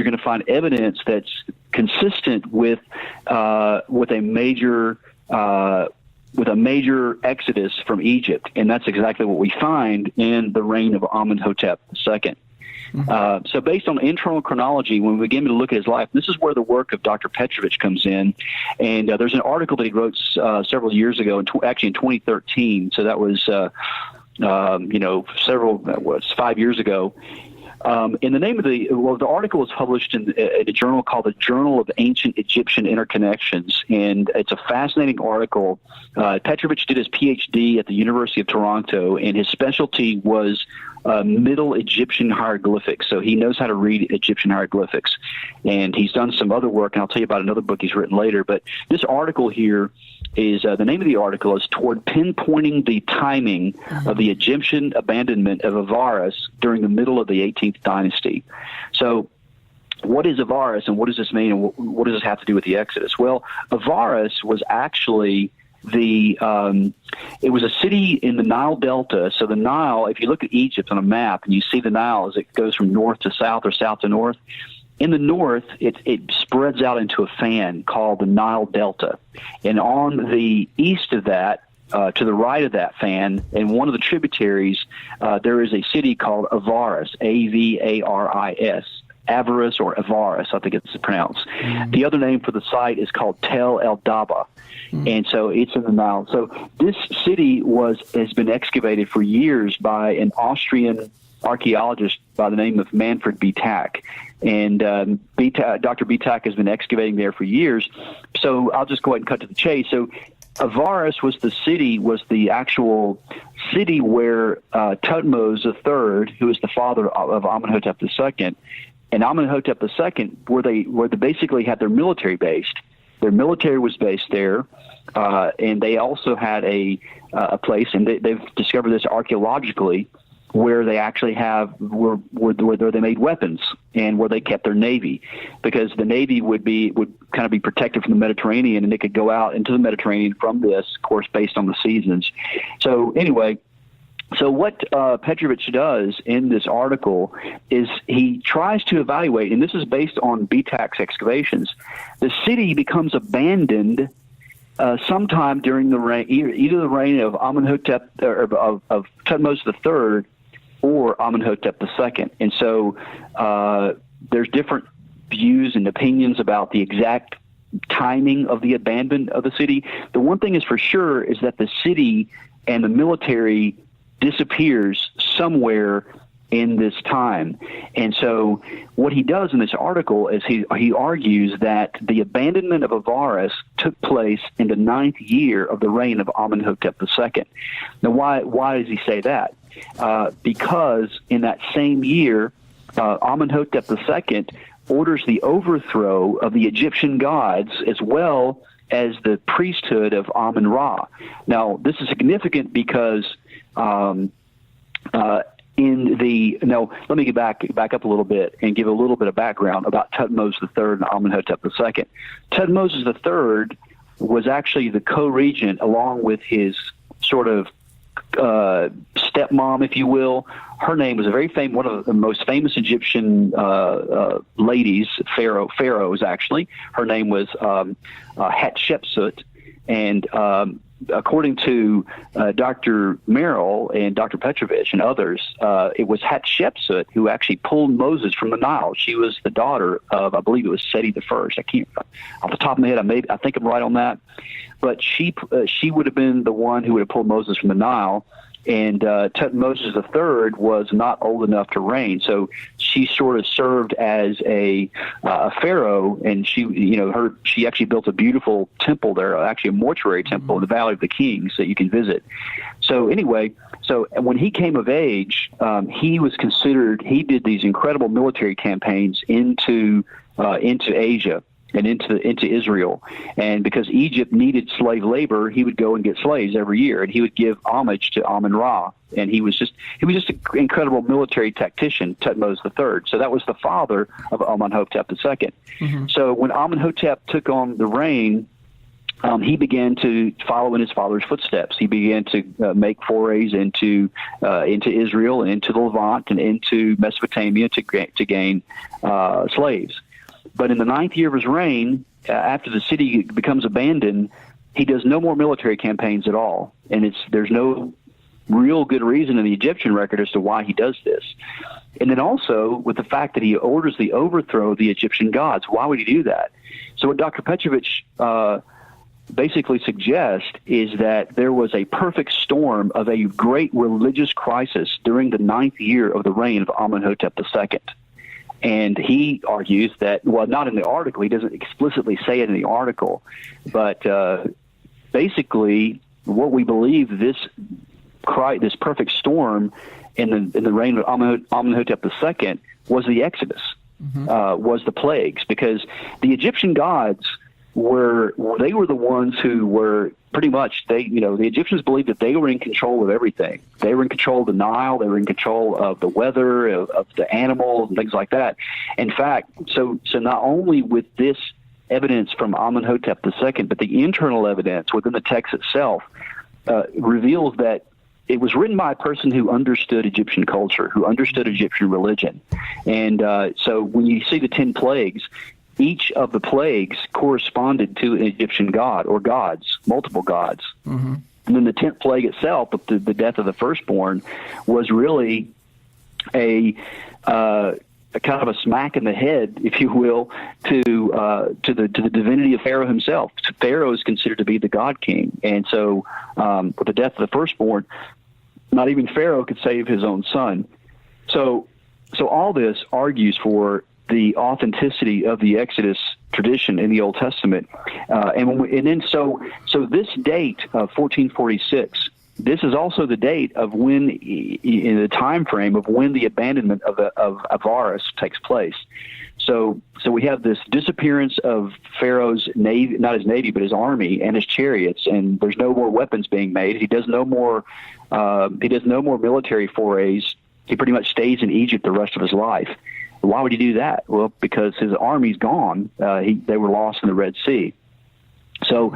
evidence that's consistent with a major exodus from Egypt. And that's exactly what we find in the reign of Amenhotep II. Mm-hmm. So based on internal chronology, when we begin to look at his life, this is where the work of Dr. Petrovich comes in. And there's an article that he wrote several years ago, actually in 2013. So that was 5 years ago. In the name of the article was published in a journal called the Journal of Ancient Egyptian Interconnections, and it's a fascinating article. Petrovich did his PhD at the University of Toronto, and his specialty was Middle Egyptian hieroglyphics. So he knows how to read Egyptian hieroglyphics, and he's done some other work, and I'll tell you about another book he's written later. But this article here is the name of the article is Toward Pinpointing the Timing of the Egyptian Abandonment of Avaris During the Middle of the 18th Dynasty. So what is Avaris, and what does this mean, and what does this have to do with the Exodus? Well, Avaris was actually it was a city in the Nile Delta. So the Nile, if you look at Egypt on a map and you see the Nile as it goes from north to south or south to north, in the north, it spreads out into a fan called the Nile Delta. And on the east of that, to the right of that fan, and one of the tributaries, there is a city called Avaris, Avaris. Avaris or Avaris, I think it's pronounced. Mm-hmm. The other name for the site is called Tel El Daba, and so it's in the Nile. So this city has been excavated for years by an Austrian archaeologist by the name of Manfred B. Tack. And Dr. B. Tack has been excavating there for years. So I'll just go ahead and cut to the chase. So Avaris was the actual city where Tutmosis III, who is the father of Amenhotep II, and Amenhotep II, where they basically had their military based, Their military was based there, and they also had a place, and they've discovered this archaeologically, where they actually where they made weapons and where they kept their navy, because the navy would kind of be protected from the Mediterranean, and they could go out into the Mediterranean from this, of course, based on the seasons. So anyway, so what Petrovich does in this article is he tries to evaluate, and this is based on BTAC's excavations. The city becomes abandoned sometime during the reign, either the reign of Amenhotep or of Thutmose III or Amenhotep II. And so there's different views and opinions about the exact timing of the abandonment of the city. The one thing is for sure is that the city and the military disappears somewhere in this time. And so what he does in this article is he argues that the abandonment of Avaris took place in the 9th year of the reign of Amenhotep II. Now, why does he say that? Because in that same year, Amenhotep II orders the overthrow of the Egyptian gods as well as the priesthood of Amun-Ra. Now, this is significant because let me get back up a little bit and give a little bit of background about Thutmose III and Amenhotep II. Thutmose III was actually the co-regent, along with his sort of stepmom, if you will. Her name was one of the most famous Egyptian ladies, pharaohs actually. Her name was Hatshepsut, and according to Dr. Merrill and Dr. Petrovich and others, it was Hatshepsut who actually pulled Moses from the Nile. She was the daughter of, I believe it was Seti I. I can't, off the top of my head, I think I'm right on that. But she would have been the one who would have pulled Moses from the Nile. And Thutmose III was not old enough to reign, so she sort of served as a pharaoh, and she actually built a beautiful temple there, actually a mortuary temple in the Valley of the Kings that you can visit. So anyway, when he came of age, he did these incredible military campaigns into Asia and into Israel. And because Egypt needed slave labor, he would go and get slaves every year, and he would give homage to Amun-Ra. And he was just an incredible military tactician, Thutmose III. So that was the father of Amenhotep II. Mm-hmm. So when Amenhotep took on the reign, he began to follow in his father's footsteps. He began to make forays into Israel and into the Levant and into Mesopotamia to gain slaves. But in the 9th year of his reign, after the city becomes abandoned, he does no more military campaigns at all. And there's no real good reason in the Egyptian record as to why he does this. And then also with the fact that he orders the overthrow of the Egyptian gods. Why would he do that? So what Dr. Petrovich basically suggests is that there was a perfect storm of a great religious crisis during the 9th year of the reign of Amenhotep II. And he argues that, well, not in the article, he doesn't explicitly say it in the article, but basically what we believe this perfect storm in the reign of Amenhotep II was the Exodus, was the plagues, because the Egyptian gods were the ones who were pretty much, the Egyptians believed that they were in control of everything. They were in control of the Nile. They were in control of the weather, of the animals, and things like that. In fact, so not only with this evidence from Amenhotep II, but the internal evidence within the text itself reveals that it was written by a person who understood Egyptian culture, who understood Egyptian religion. And so when you see the 10 plagues, each of the plagues corresponded to an Egyptian god or gods, multiple gods. Mm-hmm. And then the 10th plague itself, the death of the firstborn, was really a kind of a smack in the head, if you will, to the divinity of Pharaoh himself. Pharaoh is considered to be the god king, and so with the death of the firstborn, not even Pharaoh could save his own son. So all this argues for the authenticity of the Exodus tradition in the Old Testament, so this date of 1446. This is also the date of when, in the time frame of when the abandonment of Avaris takes place. So we have this disappearance of Pharaoh's navy, not his navy, but his army and his chariots, and there's no more weapons being made. He does no more military forays. He pretty much stays in Egypt the rest of his life. Why would he do that? Well, because his army's gone. They were lost in the Red Sea. So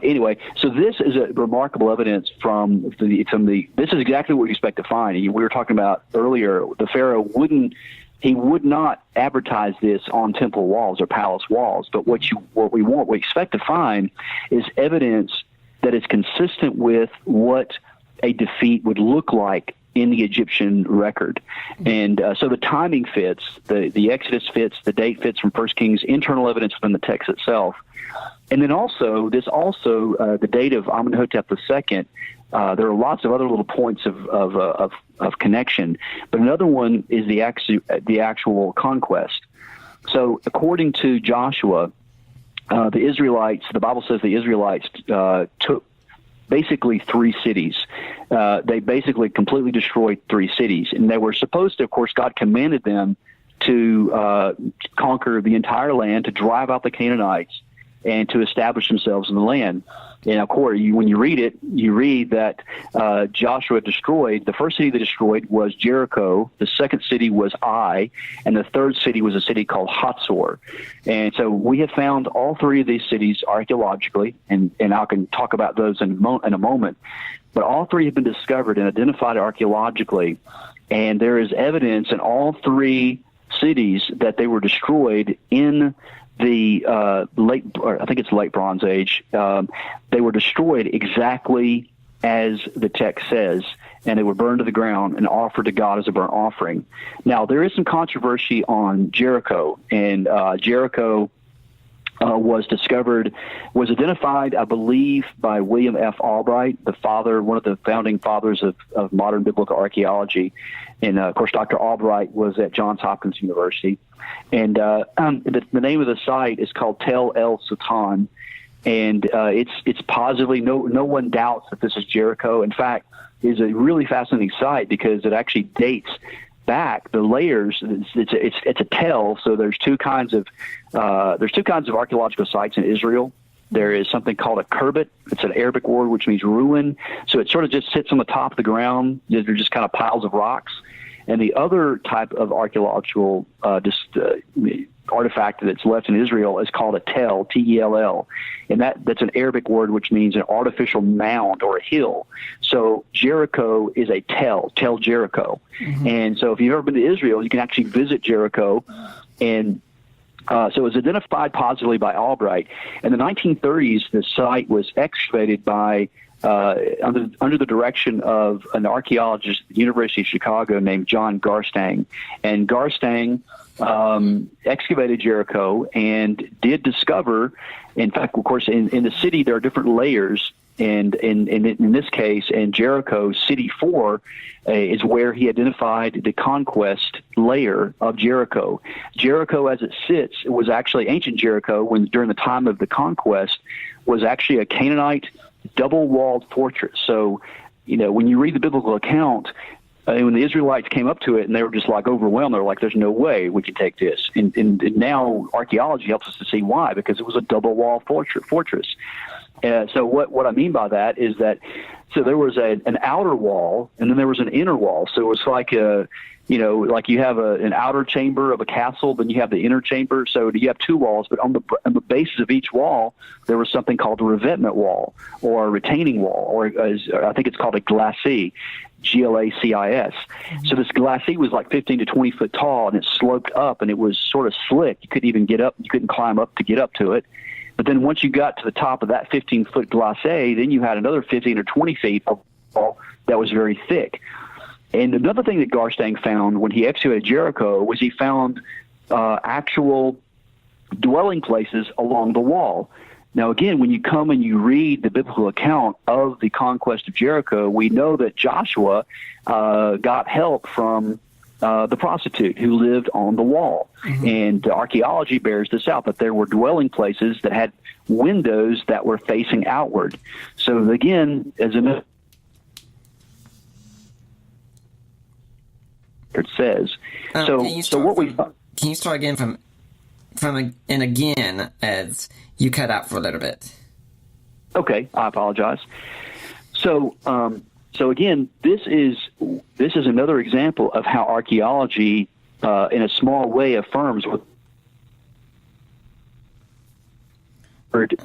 anyway, so this is a remarkable evidence from the. This is exactly what we expect to find. We were talking about earlier. The Pharaoh would not advertise this on temple walls or palace walls. But what we expect to find is evidence that is consistent with what a defeat would look like in the Egyptian record. And so the timing fits, the Exodus fits, the date fits from 1 Kings, internal evidence within the text itself. And then also, the date of Amenhotep II, there are lots of other little points of connection, but another one is the actual conquest. So according to Joshua, the Bible says the Israelites took basically 3 cities. They basically completely destroyed 3 cities, and they were supposed to, of course, God commanded them to conquer the entire land, to drive out the Canaanites, and to establish themselves in the land. And of course, when you read it, you read that Joshua destroyed, the first city they destroyed was Jericho, the second city was Ai, and the third city was a city called Hatzor. And so we have found all 3 of these cities archaeologically, and I can talk about those in a moment, but all 3 have been discovered and identified archaeologically, and there is evidence in all 3 cities that they were destroyed in the late Bronze Age. They were destroyed exactly as the text says, and they were burned to the ground and offered to God as a burnt offering. Now, there is some controversy on Jericho, and Jericho was identified, I believe, by William F. Albright, one of the founding fathers of modern biblical archaeology. And, of course, Dr. Albright was at Johns Hopkins University. And the name of the site is called Tel El Sultan. And it's positively, no one doubts that this is Jericho. In fact, it's a really fascinating site because it actually dates back the layers. It's a tell. So there's two kinds of archaeological sites in Israel. There is something called a kerbet. It's an Arabic word which means ruin. So it sort of just sits on the top of the ground. They're just kind of piles of rocks. And the other type of archaeological artifact that's left in Israel is called a tell, T-E-L-L. And that's an Arabic word which means an artificial mound or a hill. So Jericho is a tell Jericho. Mm-hmm. And so if you've ever been to Israel, you can actually visit Jericho. And so it was identified positively by Albright. In the 1930s, the site was excavated by under the direction of an archaeologist at the University of Chicago named John Garstang. And Garstang excavated Jericho and did discover, in fact, of course, in the city there are different layers. And in this case, in Jericho, City 4 is where he identified the conquest layer of Jericho. Jericho, as it sits, it was actually ancient Jericho, during the time of the conquest, was actually a Canaanite double-walled fortress. So, when you read the biblical account, when the Israelites came up to it and they were just like overwhelmed, they were like, there's no way we can take this. And now archaeology helps us to see why, because it was a double-walled fortress. So what I mean by that is that, so there was an outer wall and then there was an inner wall. So it was like like you have an outer chamber of a castle, then you have the inner chamber. So you have 2 walls, but on the basis of each wall, there was something called a revetment wall or a retaining wall, or I think it's called a glacis, Glacis. Mm-hmm. So this glacis was like 15 to 20 foot tall, and it sloped up, and it was sort of slick. You couldn't even get up. You couldn't climb up to get up to it. But then once you got to the top of that 15-foot glacis, then you had another 15 or 20 feet of wall that was very thick. And another thing that Garstang found when he excavated Jericho was he found actual dwelling places along the wall. Now, again, when you come and you read the biblical account of the conquest of Jericho, we know that Joshua got help from the prostitute who lived on the wall. Mm-hmm. And archaeology bears this out, that there were dwelling places that had windows that were facing outward. So again, as it says. Can you start again from from and again as you cut out for a little bit. Okay, I apologize. So, so again, this is another example of how archaeology, in a small way, affirms what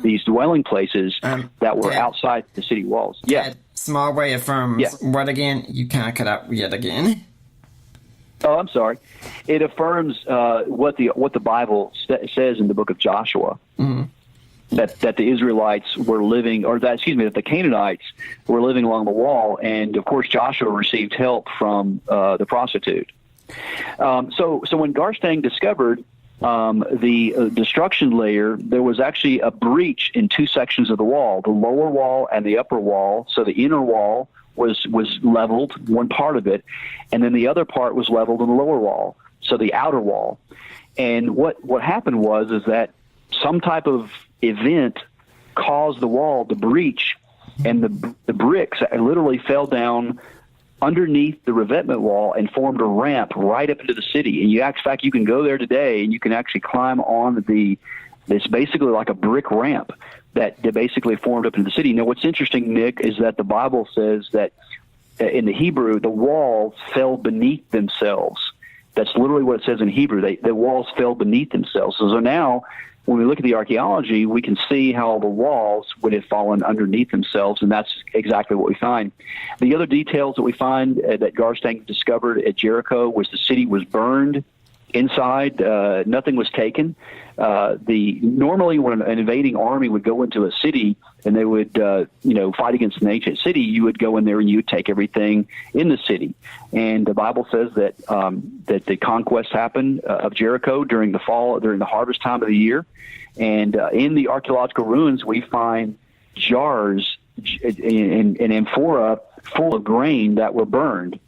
these dwelling places that were outside the city walls. Yeah, small way affirms. Yeah. What again? You kind of cut out yet again. Oh, I'm sorry. It affirms what the Bible says in the book of Joshua. Mm-hmm. That the Israelites were living, that the Canaanites were living along the wall, and of course Joshua received help from the prostitute. So when Garstang discovered the destruction layer, there was actually a breach in two sections of the wall, the lower wall and the upper wall. So the inner wall was leveled, one part of it, and then the other part was leveled in the lower wall, so the outer wall. And what happened was that some type of event caused the wall to breach, and the bricks literally fell down underneath the revetment wall and formed a ramp right up into the city. And in fact, you can go there today and you can actually climb on it's basically like a brick ramp that basically formed up into the city. Now, what's interesting, Nick, is that the Bible says that in the Hebrew, the walls fell beneath themselves. That's literally what it says in Hebrew. The walls fell beneath themselves. So now, when we look at the archaeology, we can see how the walls would have fallen underneath themselves, and that's exactly what we find. The other details that we find that Garstang discovered at Jericho was the city was burned inside. Nothing was taken. Normally when an invading army would go into a city and they would fight against an ancient city, you would go in there and you would take everything in the city. And the Bible says that that the conquest happened of Jericho during the harvest time of the year. And in the archaeological ruins, we find jars and amphora full of grain that were burned.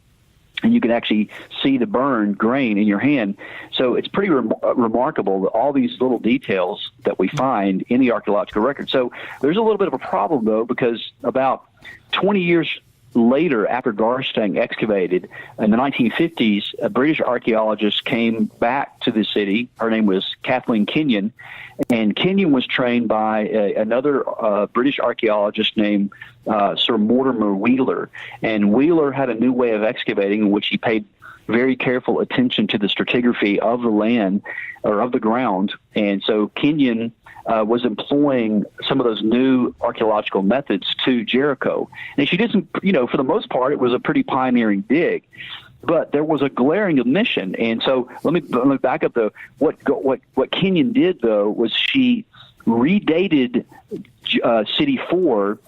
And you can actually see the burned grain in your hand. So it's pretty remarkable, all these little details that we find in the archaeological record. So there's a little bit of a problem, though, because about 20 years later, after Garstang excavated, in the 1950s, a British archaeologist came back to the city. Her name was Kathleen Kenyon, and Kenyon was trained by another British archaeologist named Sir Mortimer Wheeler. And Wheeler had a new way of excavating in which he paid very careful attention to the stratigraphy of the land or of the ground. And so Kenyon was employing some of those new archaeological methods to Jericho. And she did some, for the most part, it was a pretty pioneering dig. But there was a glaring omission. And so let me back up, though. What Kenyon did, though, was she redated City 4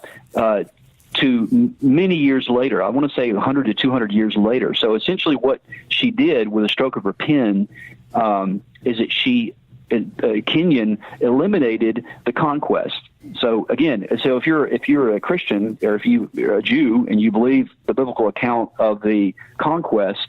to many years later. I want to say 100 to 200 years later. So essentially what she did with a stroke of her pen is that Kenyon eliminated the conquest. So again, if you're a Christian or if you're a Jew and you believe the biblical account of the conquest,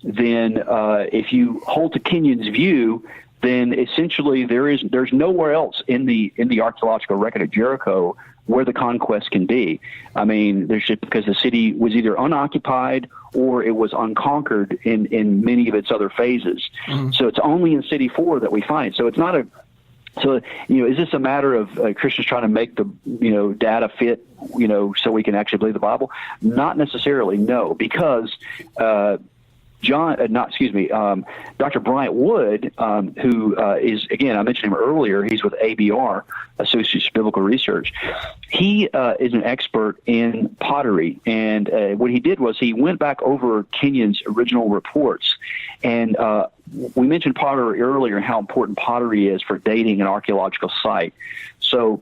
then if you hold to Kenyon's view, then essentially there's nowhere else in the archaeological record of Jericho where the conquest can be. I mean, because the city was either unoccupied or it was unconquered in many of its other phases. Mm-hmm. So it's only in City 4 that we find it. So it's not is this a matter of Christians trying to make the, data fit, so we can actually believe the Bible? Not necessarily, no, because Dr. Bryant Wood, who is, again, I mentioned him earlier, he's with ABR, Associates Biblical Research. He is an expert in pottery, and what he did was he went back over Kenyon's original reports, and we mentioned pottery earlier and how important pottery is for dating an archaeological site. So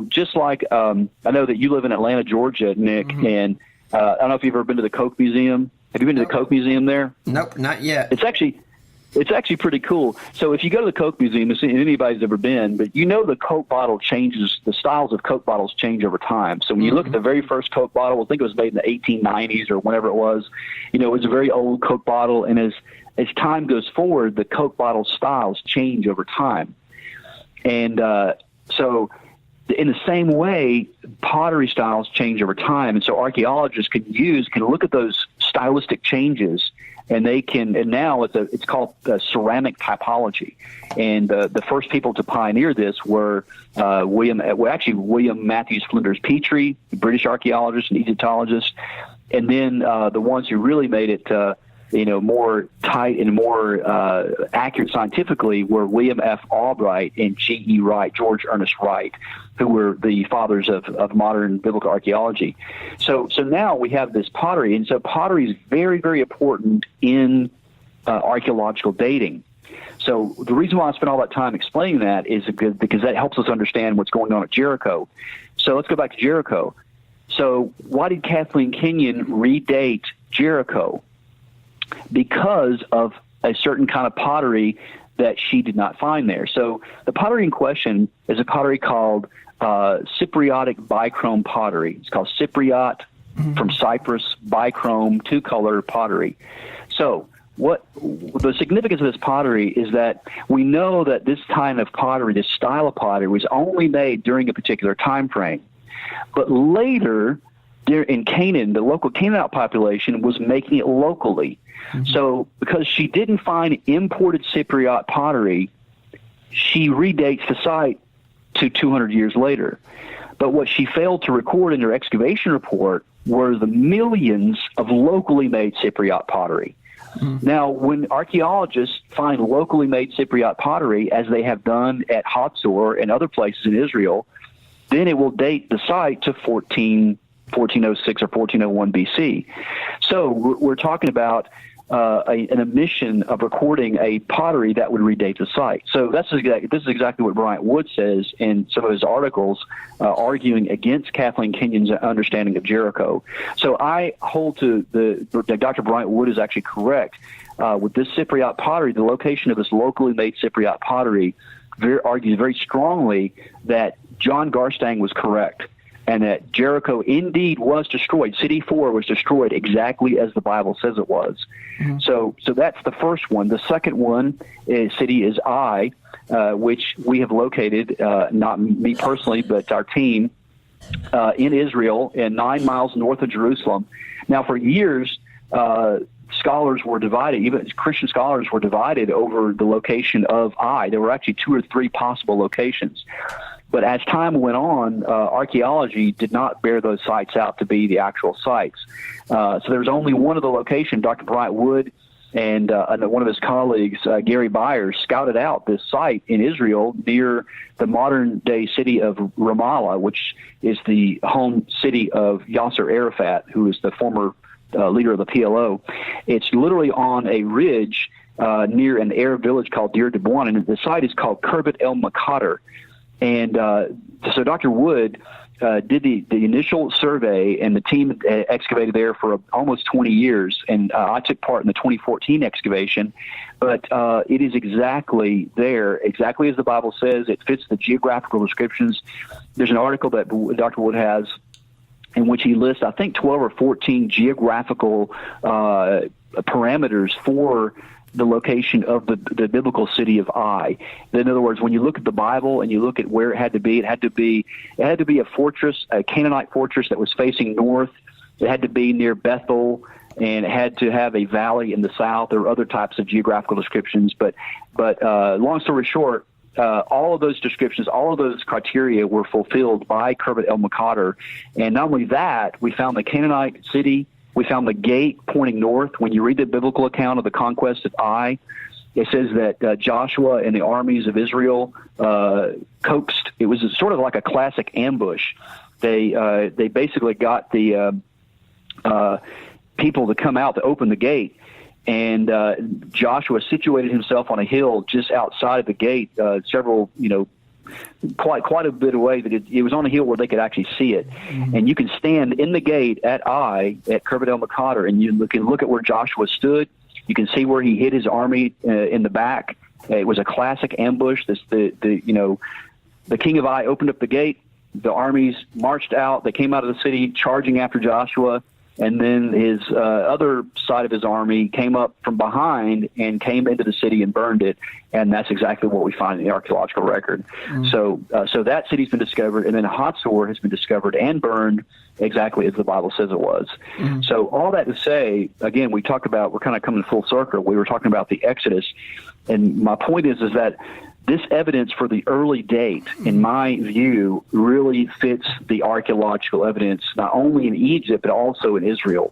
just like I know that you live in Atlanta, Georgia, Nick, mm-hmm. and I don't know if you've ever been to the Coke Museum. Have you been to the Coke Museum there? Nope, not yet. It's actually pretty cool. So if you go to the Coke Museum, if anybody's ever been, but the Coke bottle changes, the styles of Coke bottles change over time. So when you look at the very first Coke bottle, I think it was made in the 1890s or whenever it was, it was a very old Coke bottle. And as time goes forward, the Coke bottle styles change over time. And so in the same way, pottery styles change over time. And so archaeologists can look at those stylistic changes and now it's called ceramic typology. And the first people to pioneer this were William Matthews Flinders Petrie, British archaeologist and Egyptologist, and then the ones who really made it more tight and more accurate scientifically were William F. Albright and G.E. Wright, George Ernest Wright, who were the fathers of modern biblical archaeology. So now we have this pottery, and so pottery is very, very important in archaeological dating. So the reason why I spent all that time explaining that is because that helps us understand what's going on at Jericho. So let's go back to Jericho. So why did Kathleen Kenyon redate Jericho? Because of a certain kind of pottery that she did not find there. So the pottery in question is a pottery called Cypriotic bichrome pottery. It's called Cypriot from Cyprus, bichrome, two-color pottery. So what the significance of this pottery is that we know that this kind of pottery, this style of pottery, was only made during a particular time frame. But later, there in Canaan, the local Canaanite population was making it locally. So because she didn't find imported Cypriot pottery, she redates the site to 200 years later. But what she failed to record in her excavation report were the millions of locally made Cypriot pottery. Now, when archaeologists find locally made Cypriot pottery, as they have done at Hatzor and other places in Israel, then it will date the site to 1406 or 1401 BC. So we're talking about an omission of recording a pottery that would redate the site. So this is exactly what Bryant Wood says in some of his articles, arguing against Kathleen Kenyon's understanding of Jericho. So I hold to that Dr. Bryant Wood is actually correct. With this Cypriot pottery, the location of this locally made Cypriot pottery argues very strongly that John Garstang was correct, and that Jericho indeed was destroyed. City 4 was destroyed exactly as the Bible says it was. So that's the first one. The second one city is Ai, which we have located, not me personally, but our team, in Israel, and 9 miles north of Jerusalem. Now, for years, scholars were divided, even Christian scholars were divided over the location of Ai. There were actually 2 or 3 possible locations. But as time went on, archaeology did not bear those sites out to be the actual sites. So there was only one of the locations. Dr. Bryant Wood and one of his colleagues, Gary Byers, scouted out this site in Israel near the modern-day city of Ramallah, which is the home city of Yasser Arafat, who is the former leader of the PLO. It's literally on a ridge near an Arab village called Deir Debouan, and the site is called Khirbet El Makader. And so Dr. Wood did the initial survey, and the team excavated there for almost 20 years, and I took part in the 2014 excavation. But it is exactly there, exactly as the Bible says. It fits the geographical descriptions. There's an article that Dr. Wood has in which he lists, I think, 12 or 14 geographical parameters for the location of the biblical city of Ai. In other words, when you look at the Bible and you look at where it had to be a fortress, a Canaanite fortress that was facing north. It had to be near Bethel, and it had to have a valley in the south. There were other types of geographical descriptions, but long story short, all of those descriptions, all of those criteria were fulfilled by Khirbet El Makader. And not only that, we found the Canaanite city. We found the gate pointing north. When you read the biblical account of the conquest of Ai, it says that Joshua and the armies of Israel coaxed. It was sort of like a classic ambush. They basically got the people to come out to open the gate, and Joshua situated himself on a hill just outside of the gate, quite a bit away. That it was on a hill where they could actually see it, and you can stand in the gate at Ai at Khirbet El Makader, and you can look at where Joshua stood. You can see where he hid his army in the back. It was a classic ambush. The king of Ai opened up the gate. The armies marched out. They came out of the city charging after Joshua. and then his other side of his army came up from behind and came into the city and burned it. And that's exactly what we find in the archaeological record. So that city's been discovered, and then Hatzor has been discovered and burned exactly as the Bible says it was. So all that to say, again, we're kind of coming full circle. We were talking about the Exodus, and my point is that this evidence for the early date, in my view, really fits the archaeological evidence, not only in Egypt, but also in Israel.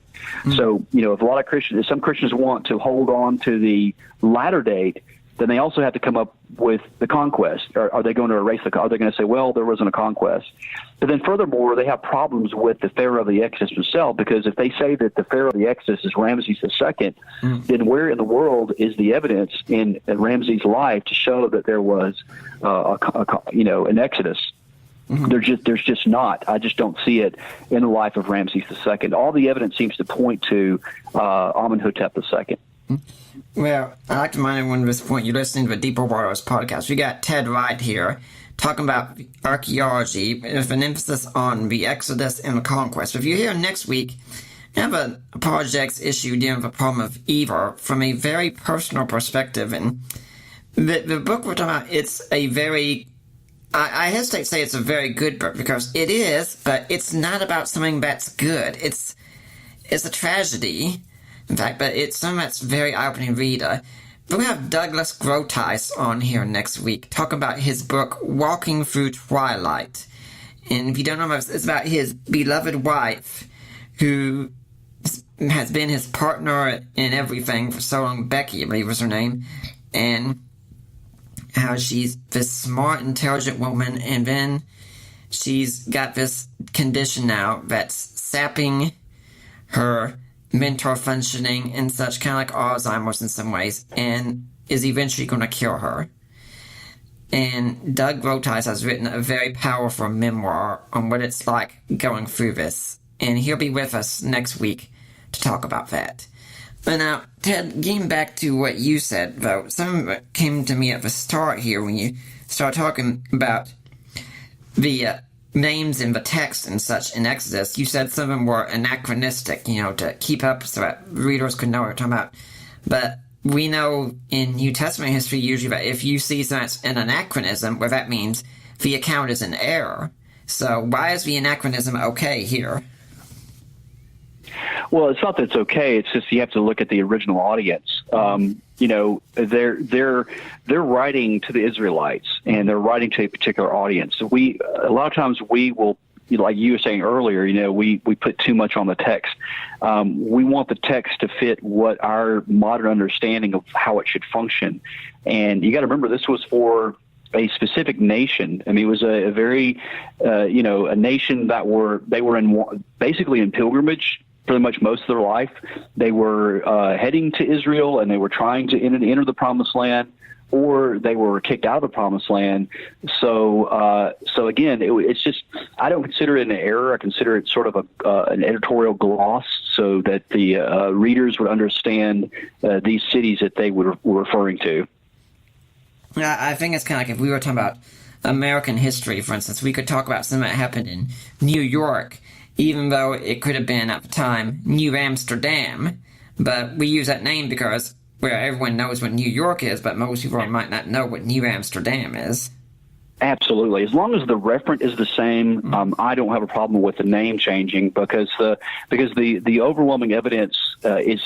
So, if some Christians want to hold on to the latter date, then they also have to come up with the conquest. Are they going to erase are they going to say, well, there wasn't a conquest? But then furthermore, they have problems with the Pharaoh of the Exodus himself, because if they say that the Pharaoh of the Exodus is Ramses II, then where in the world is the evidence in Ramses' life to show that there was an Exodus? There's just not. I just don't see it in the life of Ramses II. All the evidence seems to point to Amenhotep II. Well, I'd like to remind everyone at this point, you're listening to the Deeper Waters podcast. We got Ted Wright here talking about archaeology with an emphasis on the Exodus and the conquest. If you're here next week, I have a projects issue dealing with the problem of evil from a very personal perspective. And the book we're talking about, it's a very, I hesitate to say it's a very good book, because it is, but it's not about something that's good. It's a tragedy. In fact, but it's something that's very eye-opening reader. But we have Douglas Groothuis on here next week, talking about his book, Walking Through Twilight. And if you don't know, it's about his beloved wife, who has been his partner in everything for so long. Becky, I believe was her name. And how she's this smart, intelligent woman, and then she's got this condition now that's sapping her mental functioning and such, kind of like Alzheimer's in some ways, and is eventually going to kill her. And Doug Groothuis has written a very powerful memoir on what it's like going through this, and he'll be with us next week to talk about that. But now, Ted, getting back to what you said, though, something that came to me at the start here when you start talking about the names in the text and such in Exodus. You said some of them were anachronistic, to keep up so that readers could know what we're talking about. But we know in New Testament history usually that if you see something that's an anachronism, well, that means the account is in error. So why is the anachronism okay here? Well, it's not that it's okay. It's just you have to look at the original audience. They're writing to the Israelites, and they're writing to a particular audience. So a lot of times we will, like you were saying earlier, we put too much on the text. We want the text to fit what our modern understanding of how it should function. And you got to remember, this was for a specific nation. I mean, it was a very, a nation that they were basically in pilgrimage pretty much most of their life. They were heading to Israel, and they were trying to enter the Promised Land, or they were kicked out of the Promised Land. So again, it's just, I don't consider it an error. I consider it sort of an editorial gloss, so that the readers would understand these cities that they were referring to. Yeah, I think it's kind of like if we were talking about American history, for instance, we could talk about something that happened in New York, even though it could have been, at the time, New Amsterdam. But we use that name because, well, everyone knows what New York is, but most people might not know what New Amsterdam is. Absolutely. As long as the referent is the same, I don't have a problem with the name changing, because the overwhelming evidence is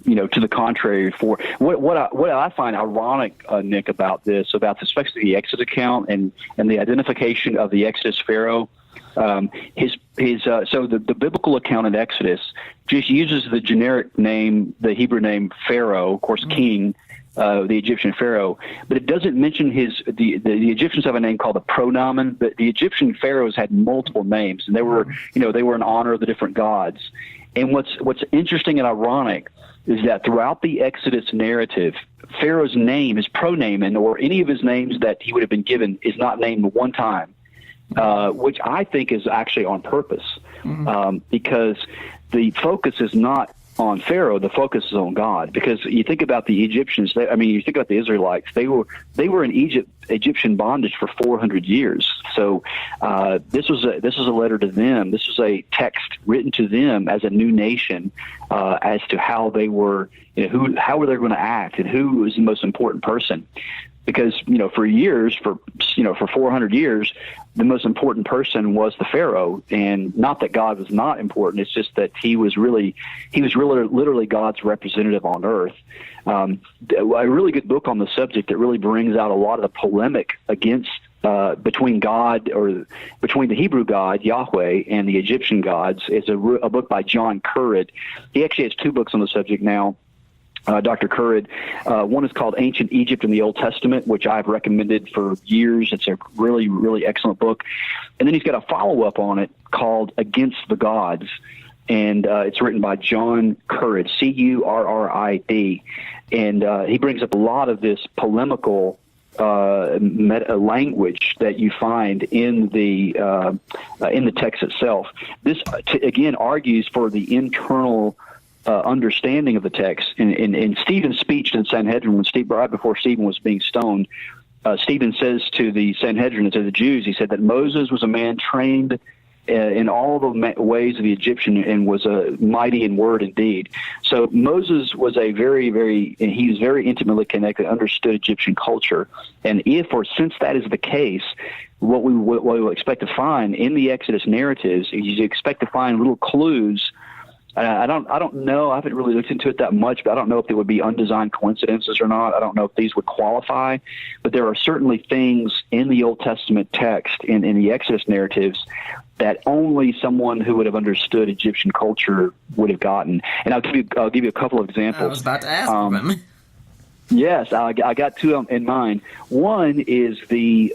to the contrary. For what I find ironic, Nick, about especially the Exodus account and the identification of the Exodus Pharaoh. So the biblical account in Exodus just uses the generic name, the Hebrew name Pharaoh, of course, king, the Egyptian Pharaoh, but it doesn't mention the Egyptians have a name called the pronomen, but the Egyptian pharaohs had multiple names, and they were in honor of the different gods. And what's interesting and ironic is that throughout the Exodus narrative, Pharaoh's name, his pronomen, or any of his names that he would have been given, is not named one time. Which I think is actually on purpose, because the focus is not on Pharaoh, the focus is on God, because you think about the Egyptians. You think about the Israelites. They were in Egyptian bondage for 400 years. So this was a letter to them. This was a text written to them as a new nation, as to how they were, how were they going to act, and who was the most important person. Because for 400 years, the most important person was the Pharaoh, and not that God was not important. It's just that he was literally God's representative on earth. A really good book on the subject that really brings out a lot of the polemic against between God, or between the Hebrew God Yahweh and the Egyptian gods, is a book by John Currid. He actually has two books on the subject now. Dr. Currid. One is called Ancient Egypt in the Old Testament, which I've recommended for years. It's a really, really excellent book. And then he's got a follow-up on it called Against the Gods, and it's written by John Currid, Currid. And he brings up a lot of this polemical language that you find in the text itself. This, again, argues for the internal understanding of the text. In Stephen's speech to the Sanhedrin, right before Stephen was being stoned, Stephen says to the Sanhedrin and to the Jews, he said that Moses was a man trained in all the ways of the Egyptian, and was mighty in word and deed. So Moses was he was very intimately connected, understood Egyptian culture. And since that is the case, what we will expect to find in the Exodus narratives is you expect to find little clues. I don't know. I haven't really looked into it that much, but I don't know if they would be undesigned coincidences or not. I don't know if these would qualify, but there are certainly things in the Old Testament text, in the Exodus narratives, that only someone who would have understood Egyptian culture would have gotten. And I'll give you a couple of examples. I was about to ask them. Yes, I got two in mind. One is the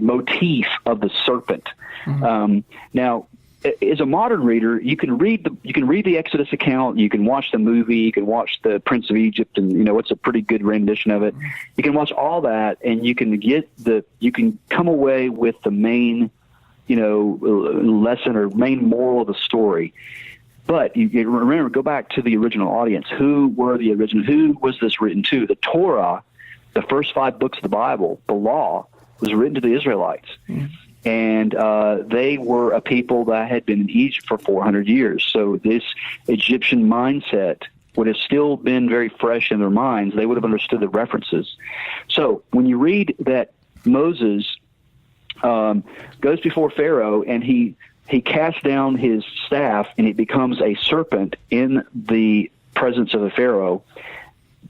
motif of the serpent. Mm-hmm. Now, as a modern reader, you can read the Exodus account, you can watch the movie, you can watch the Prince of Egypt, and it's a pretty good rendition of it. You can watch all that, and you can come away with the main lesson or main moral of the story. But you remember, go back to the original audience. Who was this written to? The Torah, the first 5 books of the Bible, the law, was written to the Israelites. Mm. And they were a people that had been in Egypt for 400 years. So this Egyptian mindset would have still been very fresh in their minds. They would have understood the references. So when you read that Moses goes before Pharaoh, and he casts down his staff, and it becomes a serpent in the presence of the Pharaoh,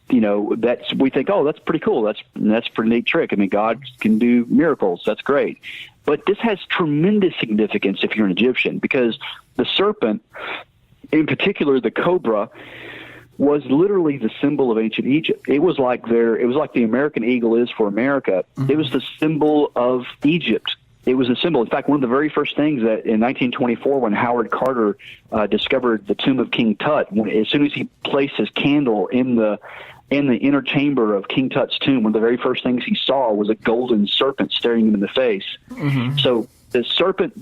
we think, oh, that's pretty cool. That's a pretty neat trick. I mean, God can do miracles. That's great. But this has tremendous significance if you're an Egyptian, because the serpent, in particular the cobra, was literally the symbol of ancient Egypt. It was like the American eagle is for America. Mm-hmm. It was the symbol of Egypt. It was a symbol. In fact, one of the very first things that in 1924, when Howard Carter discovered the tomb of King Tut, as soon as he placed his candle in the inner chamber of King Tut's tomb, one of the very first things he saw was a golden serpent staring him in the face. Mm-hmm. So the serpent,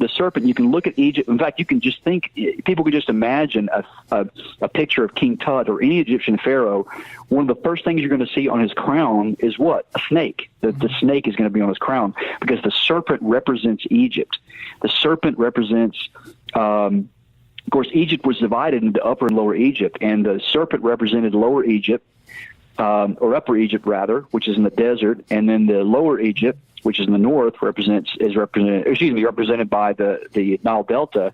you can look at Egypt. In fact, you can just people could just imagine a picture of King Tut or any Egyptian pharaoh. One of the first things you're going to see on his crown is what? A snake. The snake is going to be on his crown, because the serpent represents Egypt. The serpent represents, of course, Egypt was divided into Upper and Lower Egypt, and the serpent represented Lower Egypt, or Upper Egypt rather, which is in the desert, and then the Lower Egypt, which is in the north, represented by the Nile Delta,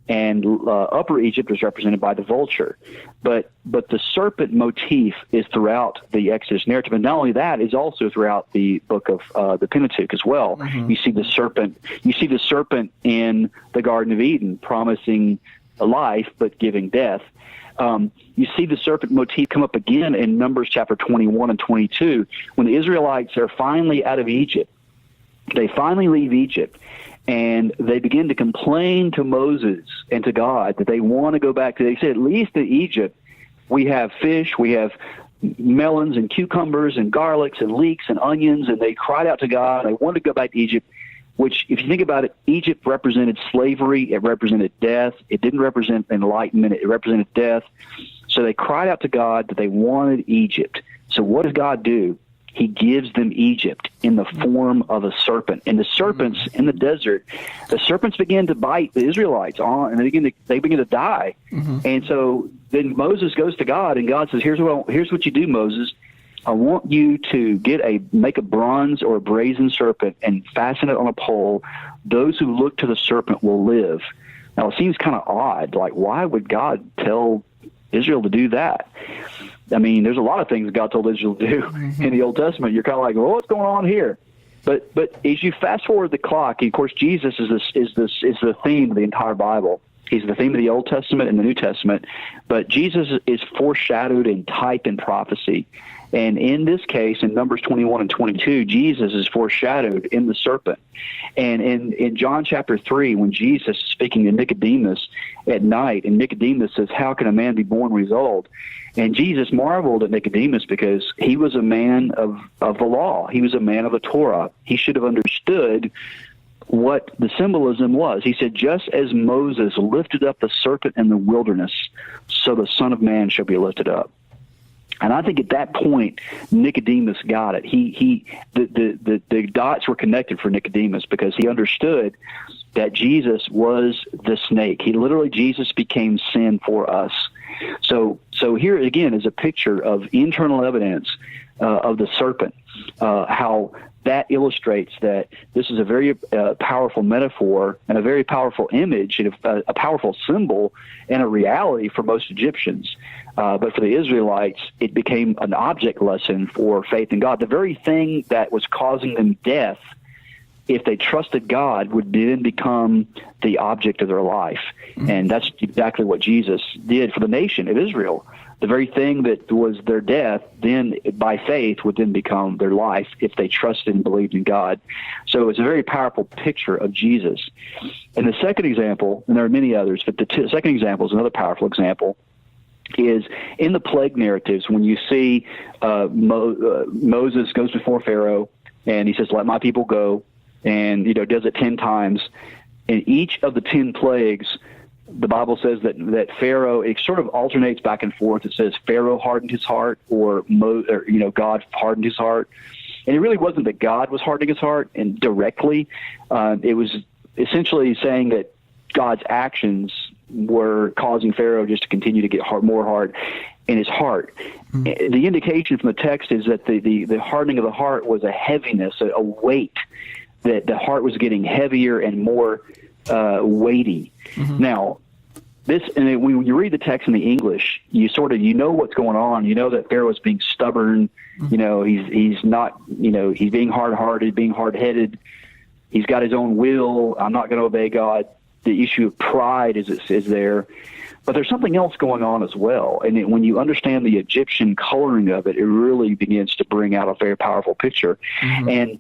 and Upper Egypt is represented by the vulture. But the serpent motif is throughout the Exodus narrative, and not only that, is also throughout the book of the Pentateuch as well. Mm-hmm. You see the serpent in the Garden of Eden, promising a life but giving death. You see the serpent motif come up again in Numbers chapter 21 and 22, when the Israelites are finally out of Egypt. They finally leave Egypt, and they begin to complain to Moses and to God that they want to go back to. They said, at least in Egypt, we have fish, we have melons and cucumbers and garlics and leeks and onions, and they cried out to God. They wanted to go back to Egypt. which, if you think about it, Egypt represented slavery. It represented death. It didn't represent enlightenment. It represented death. So they cried out to God that they wanted Egypt. So what does God do? He gives them Egypt in the form of a serpent. And the serpents in the desert, the serpents begin to bite the Israelites on, and they begin to die. And so then Moses goes to God, and God says, here's what you do, Moses. I want you to make a bronze or a brazen serpent and fasten it on a pole. Those who look to the serpent will live. Now, it seems kind of odd. Like, why would God tell Israel to do that? I mean, there's a lot of things God told Israel to do in the Old Testament. You're kind of like, well, what's going on here? But as you fast forward the clock, of course, Jesus is the theme of the entire Bible. He's the theme of the Old Testament and the New Testament. But Jesus is foreshadowed in type and prophecy. And in this case, in Numbers 21 and 22, Jesus is foreshadowed in the serpent. And in John chapter 3, when Jesus is speaking to Nicodemus at night, and Nicodemus says, how can a man be born when he's old? And Jesus marveled at Nicodemus because he was a man of the law. He was a man of the Torah. He should have understood what the symbolism was. He said, just as Moses lifted up the serpent in the wilderness, so the Son of Man shall be lifted up. And I think at that point, Nicodemus got it. The dots were connected for Nicodemus because he understood that Jesus was the snake. Jesus became sin for us. So here again is a picture of internal evidence of the serpent, how that illustrates that this is a very powerful metaphor and a very powerful image and a powerful symbol and a reality for most Egyptians. But for the Israelites, it became an object lesson for faith in God. The very thing that was causing them death, if they trusted God, would then become the object of their life. And that's exactly what Jesus did for the nation of Israel. The very thing that was their death, then by faith, would then become their life if they trusted and believed in God. So it's a very powerful picture of Jesus. And the second example, and there are many others, but the second example is another powerful example, is in the plague narratives when you see Moses goes before Pharaoh and he says, let my people go, and does it 10 times. In each of the 10 plagues, the Bible says that Pharaoh, it sort of alternates back and forth. It says Pharaoh hardened his heart or God hardened his heart. And it really wasn't that God was hardening his heart and directly. It was essentially saying that God's actions were causing Pharaoh just to continue to get more hard in his heart. The indication from the text is that the hardening of the heart was a heaviness, a weight, that the heart was getting heavier and more weighty. Now, when you read the text in the English, you know what's going on. You know that Pharaoh's being stubborn. He's not. He's being hard-hearted, being hard-headed. He's got his own will. I'm not going to obey God. The issue of pride is there. But there's something else going on as well. And when you understand the Egyptian coloring of it, it really begins to bring out a very powerful picture. And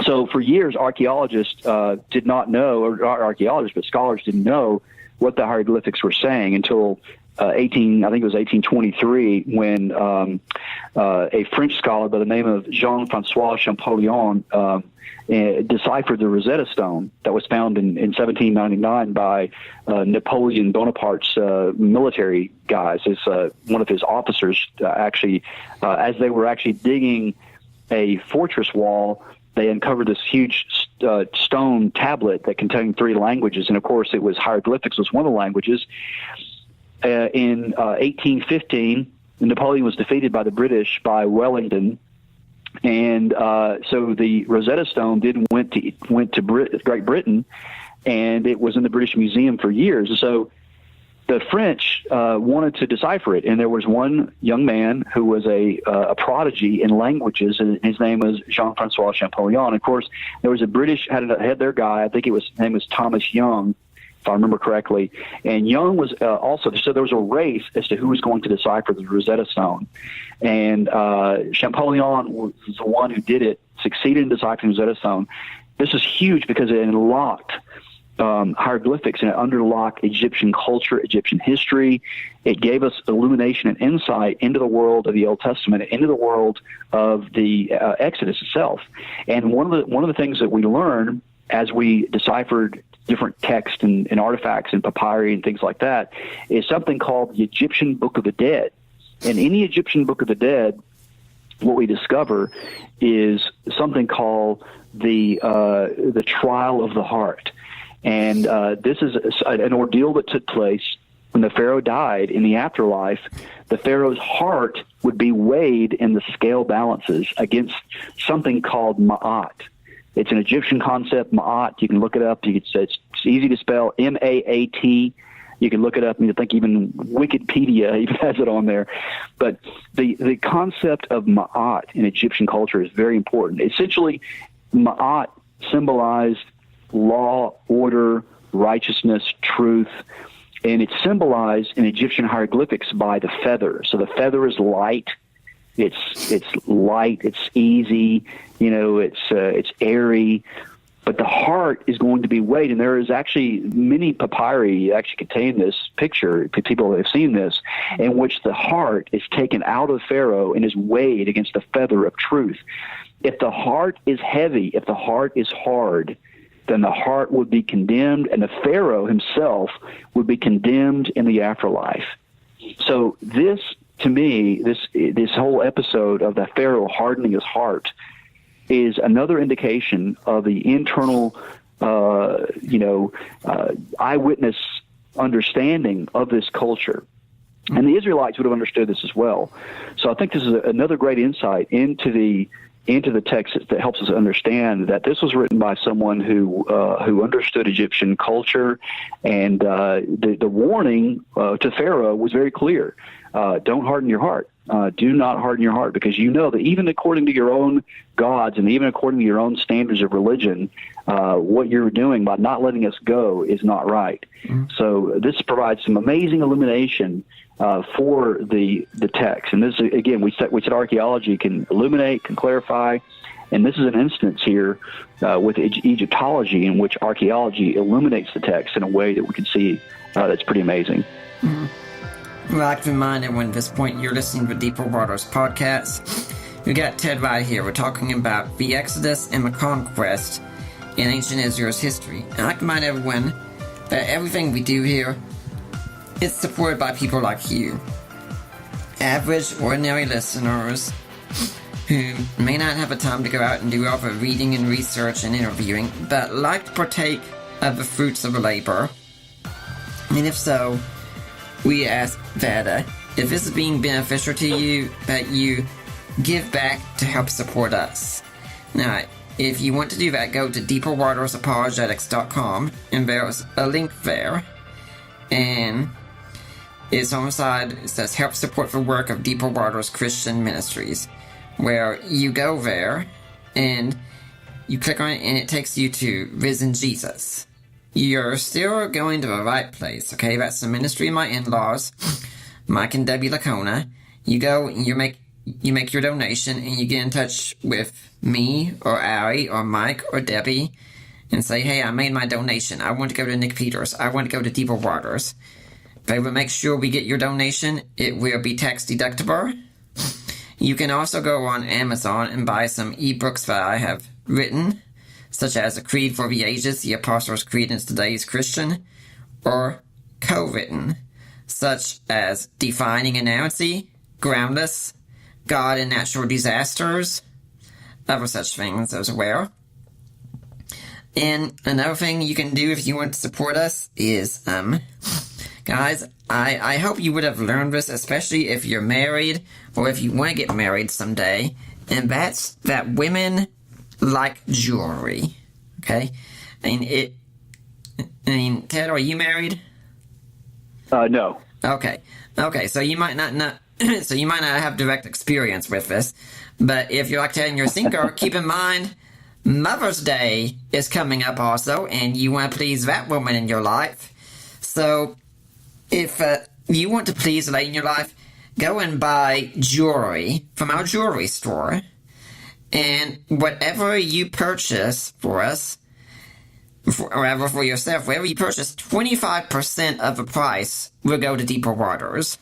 so for years, archaeologists did not know, or not archaeologists, but scholars didn't know what the hieroglyphics were saying until 1823, when a French scholar by the name of Jean-François Champollion deciphered the Rosetta Stone that was found in 1799 by Napoleon Bonaparte's military guys. One of his officers as they were actually digging a fortress wall, they uncovered this huge stone tablet that contained 3 languages, and of course it was hieroglyphics was one of the languages. In 1815, Napoleon was defeated by the British by Wellington, and so the Rosetta Stone went to Great Britain, and it was in the British Museum for years. So the French wanted to decipher it, and there was one young man who was a prodigy in languages, and his name was Jean-François Champollion. Of course, there was a British had their guy. I think his name was Thomas Young, if I remember correctly. And Young was also, so there was a race as to who was going to decipher the Rosetta Stone. And Champollion was the one who did it, succeeded in deciphering the Rosetta Stone. This is huge because it unlocked hieroglyphics, and it underlocked Egyptian culture, Egyptian history. It gave us illumination and insight into the world of the Old Testament, into the world of the Exodus itself. And one of the things that we learn as we deciphered different texts and artifacts and papyri and things like that, is something called the Egyptian Book of the Dead. In any Egyptian Book of the Dead, what we discover is something called the trial of the heart. And this is an ordeal that took place when the Pharaoh died. In the afterlife, the Pharaoh's heart would be weighed in the scale balances against something called ma'at. It's an Egyptian concept, ma'at. You can look it up. You could say it's easy to spell, M-A-A-T. You can look it up, and I think even Wikipedia even has it on there. But the concept of ma'at in Egyptian culture is very important. Essentially, ma'at symbolized law, order, righteousness, truth, and it's symbolized in Egyptian hieroglyphics by the feather. So the feather is light. It's light. It's easy. It's airy. But the heart is going to be weighed, and there is actually many papyri actually contain this picture. People have seen this, in which the heart is taken out of Pharaoh and is weighed against the feather of truth. If the heart is heavy, if the heart is hard, then the heart would be condemned, and the Pharaoh himself would be condemned in the afterlife. So this, to me, this whole episode of the Pharaoh hardening his heart is another indication of the internal, eyewitness understanding of this culture. And the Israelites would have understood this as well. So I think this is another great insight into the text that helps us understand that this was written by someone who understood Egyptian culture, and the warning to Pharaoh was very clear. Don't harden your heart. Do not harden your heart, because you know that even according to your own gods and even according to your own standards of religion, what you're doing by not letting us go is not right. Mm-hmm. So this provides some amazing illumination for the text. And this, again, we said archaeology can illuminate, can clarify, and this is an instance here with Egyptology in which archaeology illuminates the text in a way that we can see that's pretty amazing. Mm-hmm. I'd like to remind everyone at this point you're listening to Deeper Waters podcast. We got Ted right here. We're talking about the Exodus and the conquest in ancient Israel's history. And I'd like to remind everyone that everything we do here is supported by people like you. Average, ordinary listeners who may not have the time to go out and do all the reading and research and interviewing, but like to partake of the fruits of the labor. And if so, we ask that if this is being beneficial to you, that you give back to help support us. Now, if you want to do that, go to deeperwatersapologetics.com, and there's a link there, and it's on the side, it says help support the work of Deeper Waters Christian Ministries, where you go there, and you click on it, and it takes you to Risen Jesus. You're still going to the right place, okay? That's the ministry of my in-laws, Mike and Debbie Lacona. You go and you make your donation, and you get in touch with me or Ari or Mike or Debbie and say, hey, I made my donation. I want to go to Nick Peters. I want to go to Deeper Waters. They will make sure we get your donation. It will be tax deductible. You can also go on Amazon and buy some ebooks that I have written, such as A Creed for the Ages, the Apostles' Creed in Today's Christian, or co-written, such as Defining Inerrancy, Groundless, God and Natural Disasters, other such things as well. And another thing you can do if you want to support us is, guys, I hope you would have learned this, especially if you're married, or if you want to get married someday, and that's that women like jewelry, okay? I mean, Ted, are you married? No. Okay, so you might not know, so you might not have direct experience with this, but if you're like Ted and you're single, keep in mind, Mother's Day is coming up also, and you want to please that woman in your life. So, if you want to please a lady in your life, go and buy jewelry from our jewelry store. And whatever you purchase for us, or for yourself, whatever you purchase, 25% of the price will go to Deeper Waters.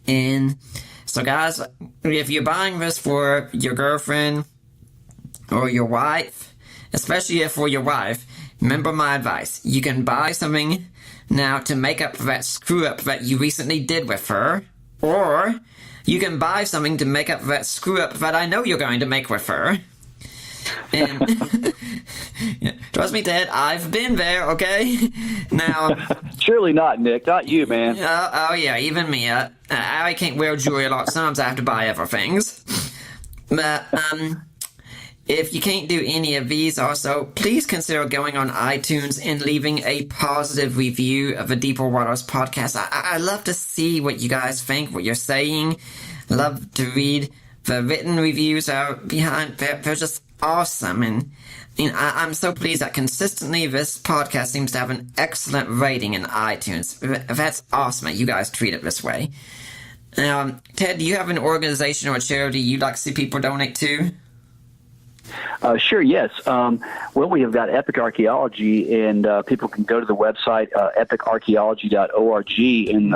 And so, guys, if you're buying this for your girlfriend or your wife, especially if for your wife, remember my advice. You can buy something now to make up for that screw-up that you recently did with her, or you can buy something to make up for that screw-up that I know you're going to make with her. And trust me, Ted, I've been there, okay? Now... Surely not, Nick. Not you, man. Oh yeah, even me. I can't wear jewelry a lot. Sometimes I have to buy other things. But, if you can't do any of these also, please consider going on iTunes and leaving a positive review of the Deeper Waters podcast. I love to see what you guys think, what you're saying. Love to read the written reviews out behind. They're just awesome. And I'm so pleased that consistently this podcast seems to have an excellent rating in iTunes. That's awesome that you guys treat it this way. Ted, do you have an organization or a charity you'd like to see people donate to? Sure, yes. Well, we have got Epic Archaeology, and people can go to the website, epicarchaeology.org, and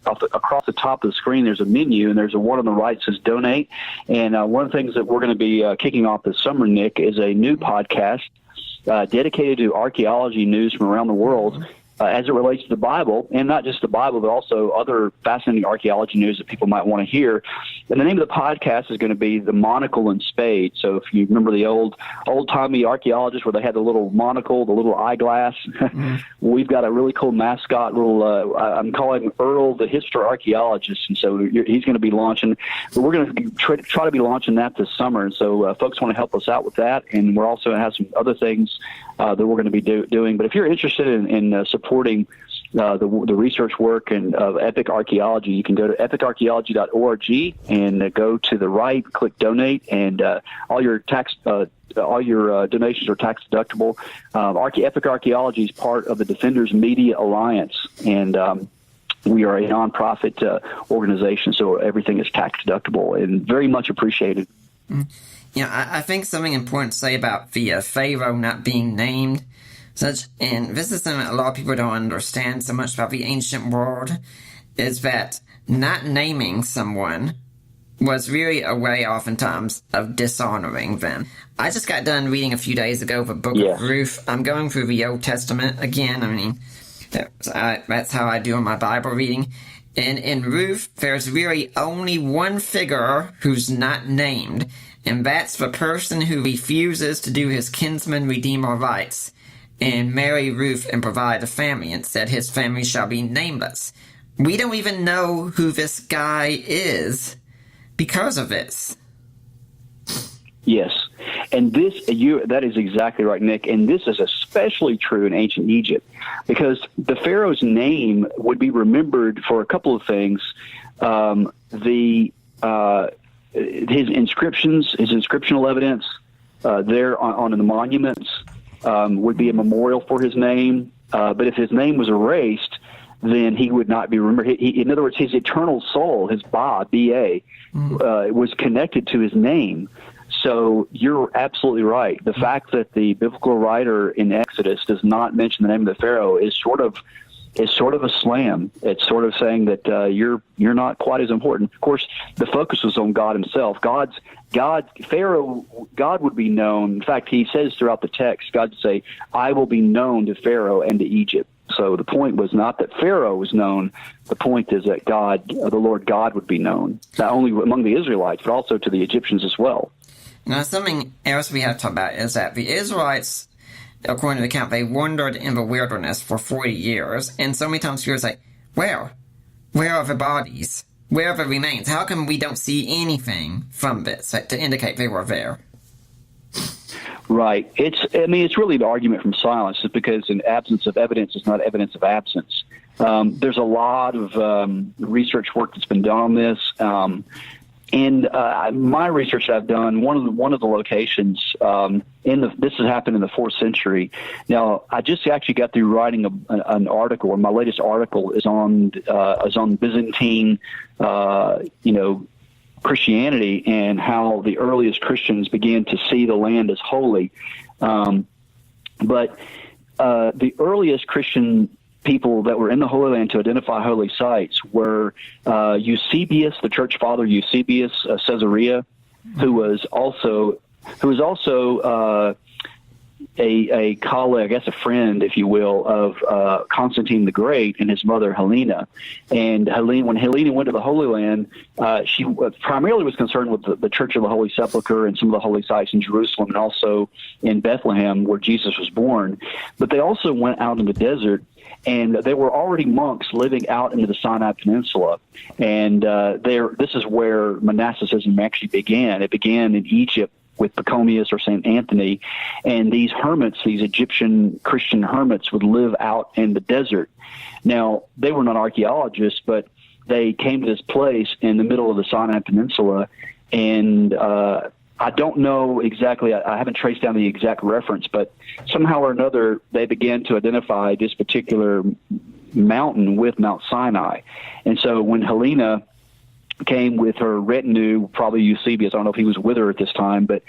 across the top of the screen there's a menu, and there's a one on the right that says Donate. And one of the things that we're going to be kicking off this summer, Nick, is a new podcast dedicated to archaeology news from around the world. As it relates to the Bible, and not just the Bible, but also other fascinating archaeology news that people might want to hear. And the name of the podcast is going to be The Monocle and Spade. So if you remember the old-timey archaeologists where they had the little monocle, the little eyeglass, we've got a really cool mascot, I'm calling him Earl, the hipster archaeologist. And so he's going to be launching. But we're going to try to be launching that this summer. And so folks want to help us out with that. And we're also going to have some other things that we're going to be doing. But if you're interested in supporting the research work and of Epic Archaeology, you can go to epicarchaeology.org and go to the right, click Donate, and all your donations are tax deductible. Epic Archaeology is part of the Defenders Media Alliance, and we are a nonprofit organization, so everything is tax deductible and very much appreciated. Yeah, I think something important to say about the pharaoh not being named, and this is something a lot of people don't understand so much about the ancient world, is that not naming someone was really a way oftentimes of dishonoring them. I just got done reading a few days ago the book of Ruth. I'm going through the Old Testament again. I mean, that's how I do my Bible reading. And in Ruth, there's really only one figure who's not named, and that's the person who refuses to do his kinsman redeemer rights and marry Ruth and provide a family, and said his family shall be nameless. We don't even know who this guy is because of this. Yes, and that is exactly right, Nick, and this is especially true in ancient Egypt, because the pharaoh's name would be remembered for a couple of things. His inscriptional evidence there on the monuments would be a memorial for his name. But if his name was erased, then he would not be remembered. In other words, his eternal soul, his B-A, was connected to his name. So you're absolutely right. The fact that the biblical writer in Exodus does not mention the name of the Pharaoh is sort of a slam. It's sort of saying that you're not quite as important. Of course, the focus was on God himself. God would be known. In fact, he says throughout the text, God would say, I will be known to Pharaoh and to Egypt. So the point was not that Pharaoh was known. The point is that the Lord God would be known, not only among the Israelites, but also to the Egyptians as well. Now, something else we have to talk about is that the Israelites, according to the account, they wandered in the wilderness for 40 years, and so many times people say, where are the bodies? Where are the remains? How come we don't see anything from this to indicate they were there? Right. It's really the argument from silence, is because an absence of evidence is not evidence of absence. There's a lot of research work that's been done on this. And my research I've done, one of the locations this has happened in the 4th century. Now, I just actually got through writing an article, and my latest article is on Byzantine, Christianity and how the earliest Christians began to see the land as holy. But the earliest Christian people that were in the Holy Land to identify holy sites were Eusebius, the church father Eusebius Caesarea, who was also a colleague, I guess a friend, if you will, of Constantine the Great and his mother Helena. And when Helena went to the Holy Land, she primarily was concerned with the Church of the Holy Sepulchre and some of the holy sites in Jerusalem and also in Bethlehem where Jesus was born. But they also went out in the desert, and there were already monks living out into the Sinai Peninsula. And this is where monasticism actually began. It began in Egypt with Pachomius or St. Anthony, and these hermits, these Egyptian Christian hermits, would live out in the desert. Now, they were not archaeologists, but they came to this place in the middle of the Sinai Peninsula, and I don't know exactly, I haven't traced down the exact reference, but somehow or another they began to identify this particular mountain with Mount Sinai. And so when Helena came with her retinue, probably Eusebius, I don't know if he was with her at this time, but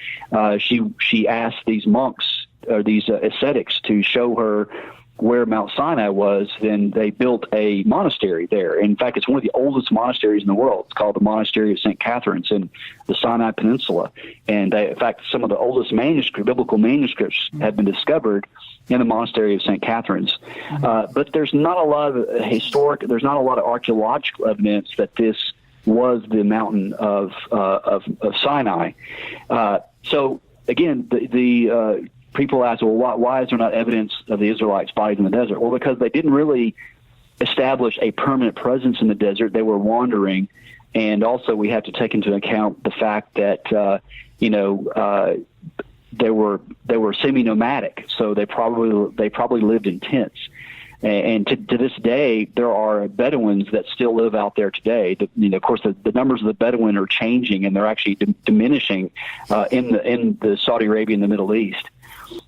she asked these monks, or these ascetics, to show her where Mount Sinai was. Then they built a monastery there. In fact, it's one of the oldest monasteries in the world. It's called the Monastery of St. Catherine's in the Sinai Peninsula. And in fact, some of the oldest biblical manuscripts have been discovered in the Monastery of St. Catherine's. But there's not a lot of archaeological evidence that this was the mountain of Sinai. So again, the people ask, well, why is there not evidence of the Israelites' bodies in the desert? Well, because they didn't really establish a permanent presence in the desert. They were wandering, and also we have to take into account the fact that they were semi-nomadic, so they probably lived in tents. And to this day, there are Bedouins that still live out there today. Of course, the numbers of the Bedouin are changing, and they're actually diminishing in the Saudi Arabia and the Middle East.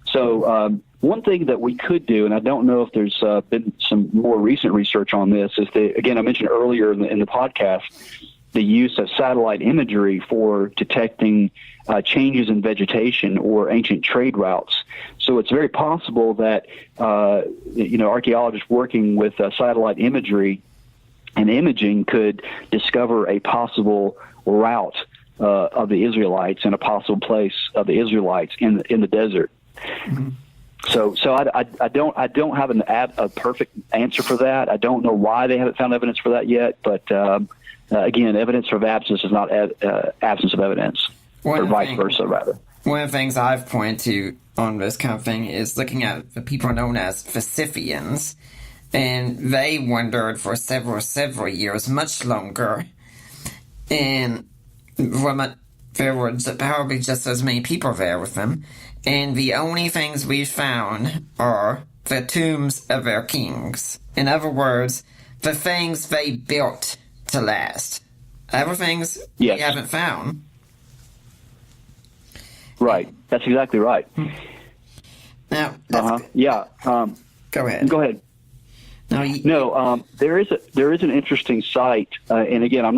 So one thing that we could do, and I don't know if there's been some more recent research on this, is again, I mentioned earlier in the podcast, the use of satellite imagery for detecting changes in vegetation or ancient trade routes. So it's very possible that archaeologists working with satellite imagery and imaging could discover a possible route of the Israelites and a possible place of the Israelites in the desert. Mm-hmm. So I don't have a perfect answer for that. I don't know why they haven't found evidence for that yet, but again, evidence of absence is not absence of evidence, or vice versa, rather. One of the things I've pointed to on this kind of thing is looking at the people known as Sisypheans, and they wandered for several years, much longer, and there were probably just as many people there with them, and the only things we found are the tombs of their kings. In other words, the things they built to last. Other things we haven't found. Right. That's exactly right. Now, go ahead. There is an interesting site, and again, I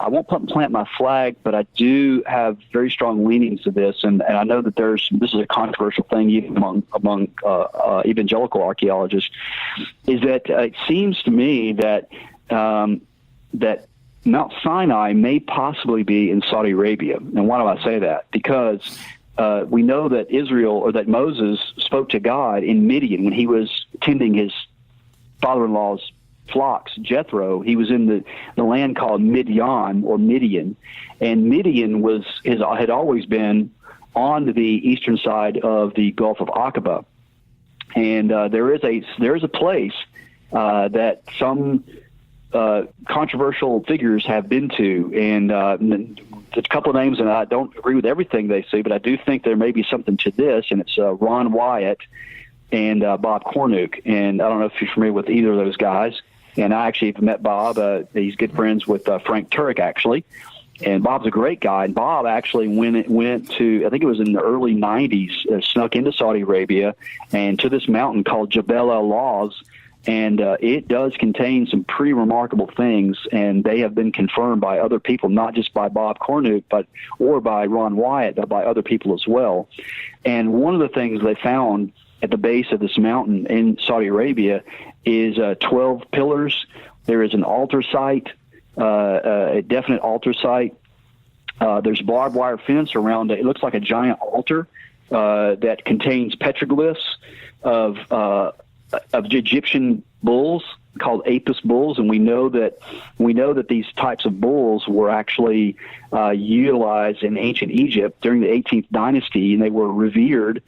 won't plant my flag, but I do have very strong leanings to this, and I know that this is a controversial thing even among evangelical archaeologists, is that it seems to me that that Mount Sinai may possibly be in Saudi Arabia. And why do I say that? Because we know that that Moses spoke to God in Midian when he was tending his father-in-law's flocks, Jethro. He was in the land called Midian, and Midian had always been on the eastern side of the Gulf of Aqaba, and there is a place that some controversial figures have been to, and a couple of names, and I don't agree with everything they say, but I do think there may be something to this, and it's Ron Wyatt and Bob Cornuke. And I don't know if you're familiar with either of those guys. And I actually have met Bob. He's good friends with Frank Turek, actually. And Bob's a great guy. And Bob actually went to, I think it was in the early 90s, snuck into Saudi Arabia and to this mountain called Jebel al-Lawz. And it does contain some pretty remarkable things, and they have been confirmed by other people, not just by Bob Cornuke, or by Ron Wyatt, but by other people as well. And one of the things they found at the base of this mountain in Saudi Arabia is 12 pillars. There is an altar site, a definite altar site. There's barbed wire fence around it. It looks like a giant altar. that contains petroglyphs of Egyptian bulls called Apis bulls, and we know that these types of bulls were actually utilized in ancient Egypt during the 18th dynasty, and they were revered.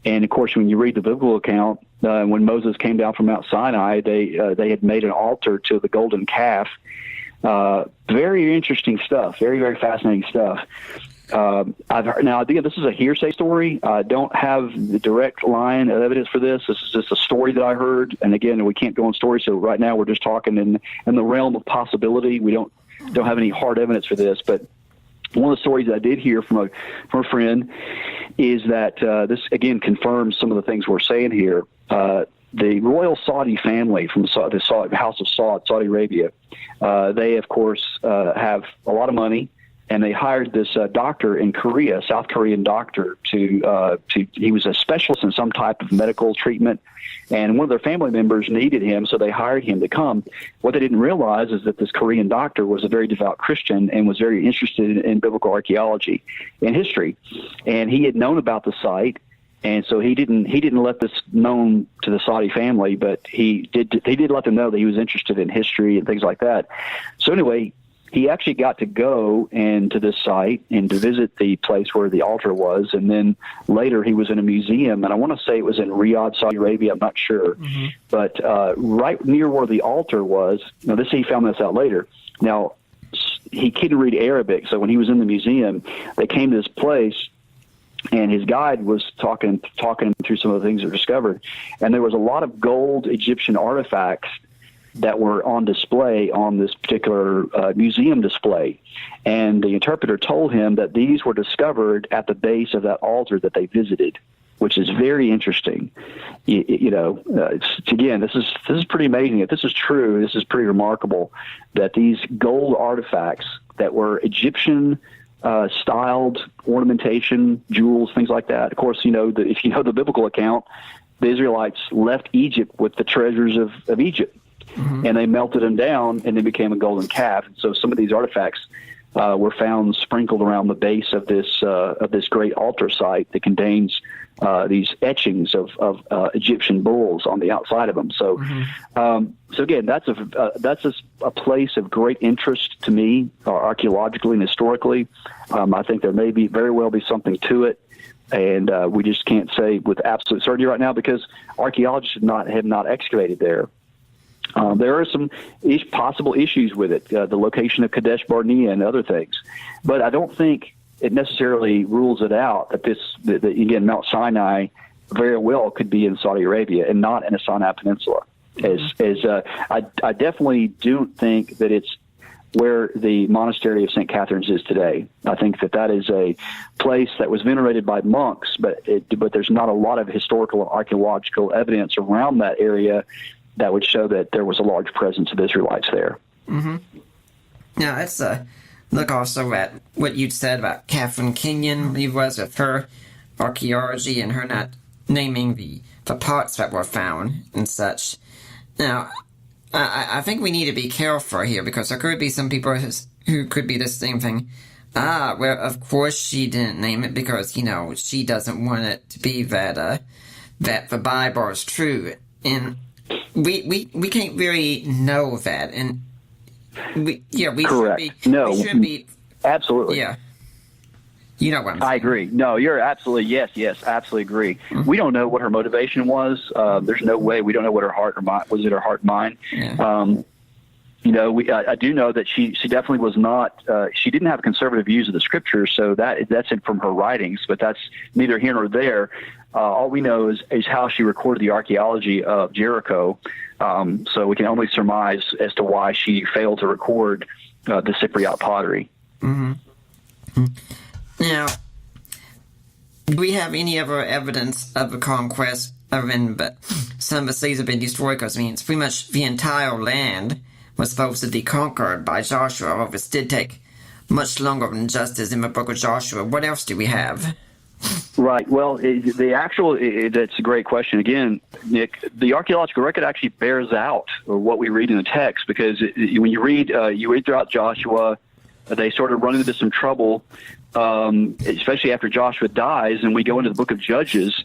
And of course, when you read the biblical account, when Moses came down from Mount Sinai, they had made an altar to the golden calf. Very interesting stuff. Very, very fascinating stuff. I've heard, now, again, this is a hearsay story. I don't have the direct line of evidence for this. This is just a story that I heard. And again, we can't go on story. So right now we're just talking in the realm of possibility. We don't have any hard evidence for this. But one of the stories that I did hear from a friend is that this, again, confirms some of the things we're saying here. The royal Saudi family from the House of Saud, Saudi Arabia, they, of course, have a lot of money. And they hired this doctor in Korea, South Korean doctor, he was a specialist in some type of medical treatment, and one of their family members needed him, so they hired him to come. What they didn't realize is that this Korean doctor was a very devout Christian and was very interested in biblical archaeology and history, and he had known about the site. And so he didn't let this known to the Saudi family, but he did let them know that he was interested in history and things like that. So anyway, he actually got to go to this site and to visit the place where the altar was, and then later he was in a museum, and I want to say it was in Riyadh, Saudi Arabia. I'm not sure, but right near where the altar was. Now, he found this out later. Now, he couldn't read Arabic, so when he was in the museum, they came to this place, and his guide was talking through some of the things that were discovered, and there was a lot of gold Egyptian artifacts that were on display on this particular museum display. And the interpreter told him that these were discovered at the base of that altar that they visited, which is very interesting. Again, this is pretty amazing. If this is true, this is pretty remarkable that these gold artifacts that were Egyptian styled ornamentation, jewels, things like that. Of course, if you know the biblical account, the Israelites left Egypt with the treasures of Egypt. And they melted them down, and they became a golden calf. And so some of these artifacts were found sprinkled around the base of this great altar site that contains these etchings of Egyptian bulls on the outside of them. So, so again, that's a place of great interest to me, archaeologically and historically. I think there may very well be something to it. And we just can't say with absolute certainty right now because archaeologists have not excavated there. There are some possible issues with it, the location of Kadesh Barnea and other things. But I don't think it necessarily rules it out that again, Mount Sinai very well could be in Saudi Arabia and not in the Sinai Peninsula. I definitely do think that it's where the monastery of St. Catherine's is today. I think that is a place that was venerated by monks, but there's not a lot of historical or archaeological evidence around that area that would show that there was a large presence of Israelites there. Now, let's look also at what you'd said about Catherine Kenyon, I believe was, with her archaeology and her not naming the parts that were found and such. Now, I think we need to be careful here because there could be some people who could be the same thing. Well, of course she didn't name it because, she doesn't want it to be that the Bible is true. And we can't really know that, and we correct. We should be absolutely. Yeah, you know what I'm saying. I agree. No, you're absolutely yes, absolutely agree. We don't know what her motivation was. There's no way we don't know what her heart or mind was. It her heart and mind? Yeah. I do know that she definitely was not. She didn't have conservative views of the scriptures, so that's it from her writings. But that's neither here nor there. All we know is how she recorded the archaeology of Jericho. So we can only surmise as to why she failed to record the Cypriot pottery. Now, do we have any other evidence of a conquest but some of the cities have been destroyed? Because, it's pretty much the entire land was supposed to be conquered by Joshua, although this did take much longer than just as in the book of Joshua. What else do we have? Right. Well, that's a great question. Again, Nick, the archaeological record actually bears out what we read in the text because when you read throughout Joshua, they sort of run into some trouble especially after Joshua dies, and we go into the book of Judges,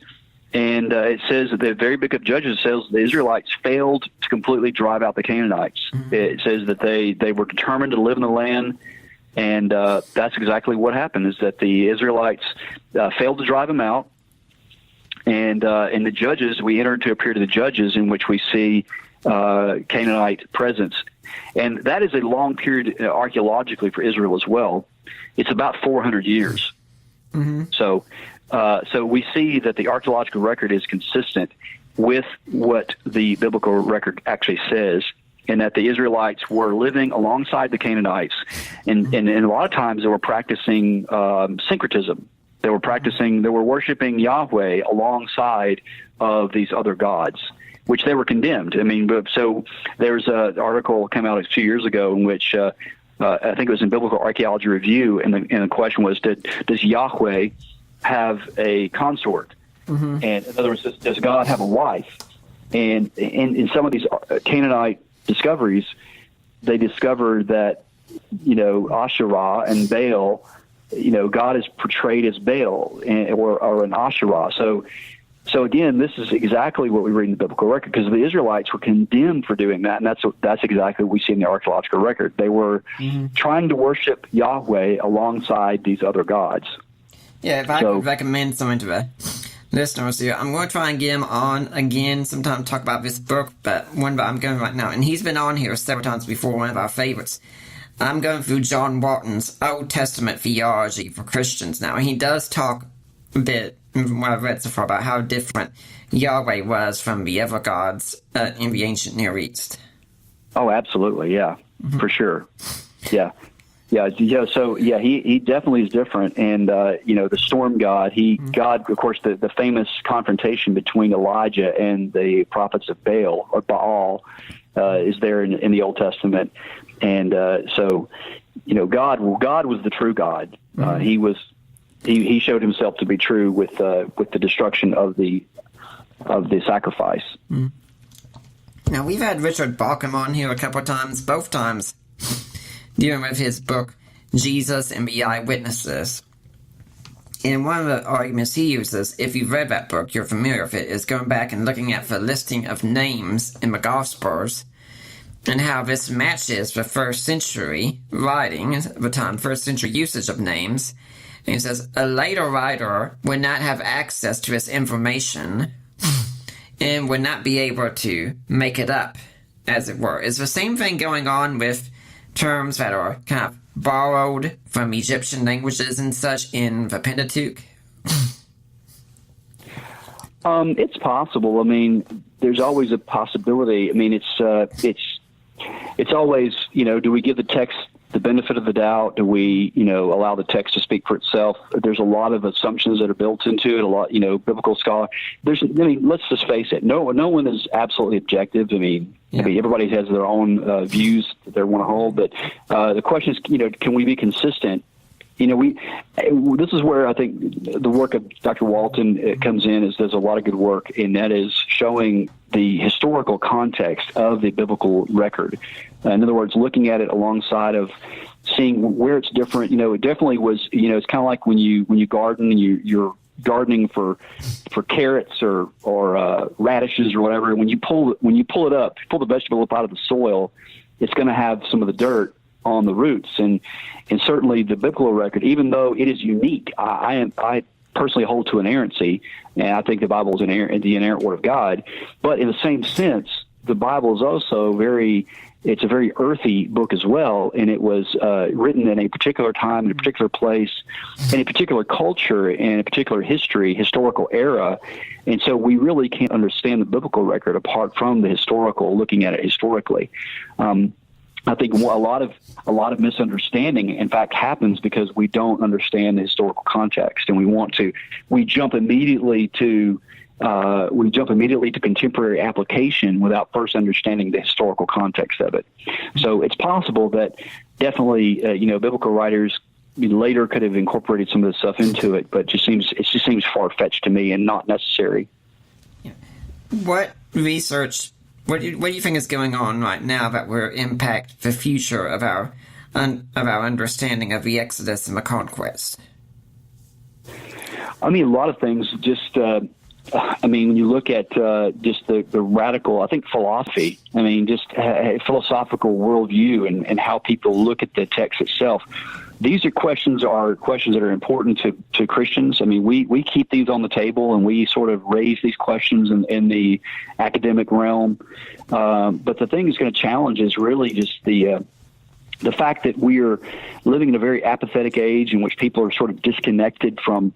and it says that the very book of Judges says the Israelites failed to completely drive out the Canaanites. Mm-hmm. It says that they were determined to live in the land, and that's exactly what happened, is that the Israelites failed to drive them out. And in the Judges, we enter into a period of the Judges in which we see Canaanite presence. And that is a long period archaeologically for Israel as well. It's about 400 years. Mm-hmm. So we see that the archaeological record is consistent with what the biblical record actually says, and that the Israelites were living alongside the Canaanites. And a lot of times they were practicing syncretism. They were worshiping Yahweh alongside of these other gods, which they were condemned. I mean, so there's an article came out a few years ago in which I think it was in Biblical Archaeology Review, and the question was, does Yahweh have a consort? Mm-hmm. And in other words, does God have a wife? And in some of these Canaanite discoveries, they discovered that, Asherah and Baal, God is portrayed as Baal or an Asherah. So again, this is exactly what we read in the biblical record, because the Israelites were condemned for doing that, and that's exactly what we see in the archaeological record. They were trying to worship Yahweh alongside these other gods. Yeah, if I could recommend something to the listeners here, I'm going to try and get him on again sometime to talk about this book, but one that I'm going right now, and he's been on here several times before, one of our favorites. I'm going through John Walton's Old Testament theology for Christians now. He does talk a bit, from what I've read so far, about how different Yahweh was from the other gods in the ancient Near East. Oh, absolutely, yeah, for sure, yeah. So he definitely is different, and the storm god. God, of course, the famous confrontation between Elijah and the prophets of Baal or Baal is there in the Old Testament, and so God was the true God. He showed himself to be true with the destruction of the sacrifice. Mm. Now we've had Richard Bauckham on here a couple of times, both times dealing with his book, Jesus and the Eyewitnesses. And one of the arguments he uses, if you've read that book, you're familiar with it, is going back and looking at the listing of names in the Gospels and how this matches the first century writing, the time, first century usage of names. And he says, a later writer would not have access to this information and would not be able to make it up, as it were. Is the same thing going on with terms that are kind of borrowed from Egyptian languages and such in the Pentateuch? It's possible. I mean, there's always a possibility. I mean, it's always, do we give the text the benefit of the doubt? Do we, allow the text to speak for itself? There's a lot of assumptions that are built into it. A lot, biblical scholar. Let's just face it. No one is absolutely objective. I mean, everybody has their own views that they want to hold. But the question is, can we be consistent? This is where I think the work of Dr. Walton comes in. Does a lot of good work, and that is showing the historical context of the biblical record. In other words, looking at it alongside of seeing where it's different. It definitely was. It's kind of like when you garden and you're gardening for carrots or radishes or whatever. And when you pull the vegetable up out of the soil, it's going to have some of the dirt on the roots, and certainly the biblical record, even though it is unique, I personally hold to inerrancy, and I think the Bible is the inerrant Word of God. But in the same sense, the Bible is also it's a very earthy book as well, and it was written in a particular time, in a particular place, in a particular culture, in a particular historical era, and so we really can't understand the biblical record apart from the historical, looking at it historically. I think a lot of misunderstanding, in fact, happens because we don't understand the historical context, and we jump immediately to contemporary application without first understanding the historical context of it. So it's possible that definitely, biblical writers later could have incorporated some of this stuff into it, but it just seems far-fetched to me and not necessary. What research? What do you think is going on right now that will impact the future of our understanding of the Exodus and the conquest? I mean, a lot of things. Just, I mean, when you look at just the radical, I think philosophy. I mean, just a philosophical worldview and how people look at the text itself. These are questions that are important to Christians. I mean, we keep these on the table and we sort of raise these questions in the academic realm. But the thing that's going to challenge is really just the fact that we are living in a very apathetic age in which people are sort of disconnected from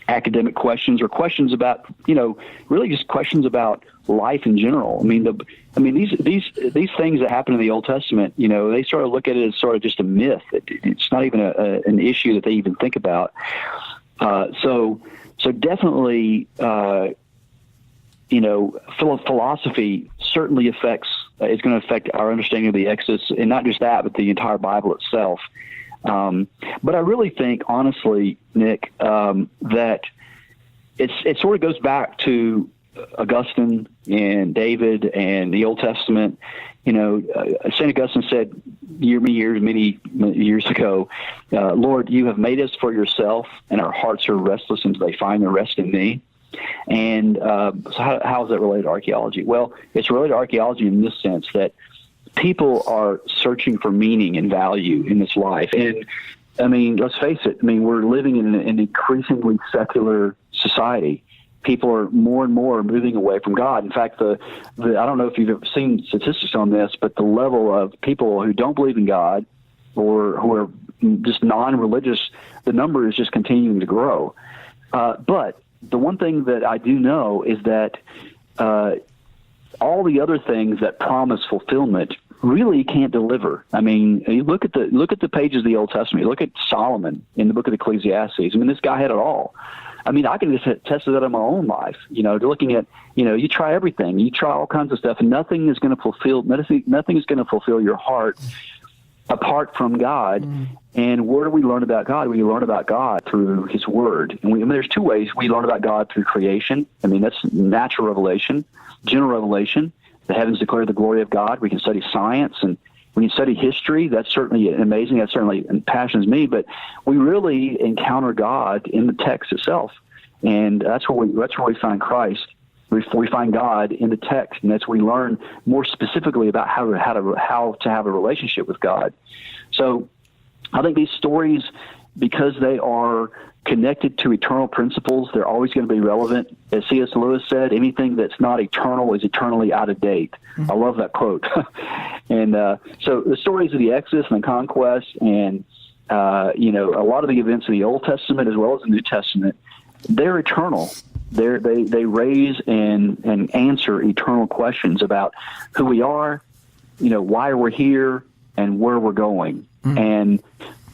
academic questions or questions about, really just questions about life in general. I mean, these things that happen in the Old Testament, they sort of look at it as sort of just a myth. It's not even an issue that they even think about. So definitely, philosophy certainly is going to affect our understanding of the Exodus, and not just that, but the entire Bible itself. But I really think, honestly, Nick, that it sort of goes back to Augustine and David and the Old Testament. St. Augustine said many years ago, Lord, you have made us for yourself, and our hearts are restless until they find their rest in thee. And so how is that related to archaeology? Well, it's related to archaeology in this sense that people are searching for meaning and value in this life. And I mean, let's face it. I mean, we're living in an increasingly secular society. People are more and more moving away from God. In fact, I don't know if you've ever seen statistics on this, but the level of people who don't believe in God or who are just non-religious, the number is just continuing to grow. But the one thing that I do know is that all the other things that promise fulfillment really can't deliver. I mean, you look at the pages of the Old Testament. You look at Solomon in the book of Ecclesiastes. I mean, this guy had it all. I mean, I can just test that in my own life. Looking at, you try everything, you try all kinds of stuff, and nothing is going to fulfill your heart apart from God. And where do we learn about God? We learn about God through His Word. And there's two ways we learn about God: through creation. I mean, that's natural revelation, general revelation. The heavens declare the glory of God. We can study science and we can study history. That's certainly amazing. That certainly passions me. But we really encounter God in the text itself, and that's where we find Christ. We find God in the text, and that's where we learn more specifically about how to have a relationship with God. So, I think these stories, because they are connected to eternal principles, they're always going to be relevant. As C.S. Lewis said, anything that's not eternal is eternally out of date. I love that quote. And so the stories of the Exodus and the conquest and, a lot of the events of the Old Testament as well as the New Testament, they're eternal. They raise and answer eternal questions about who we are, why we're here, and where we're going. And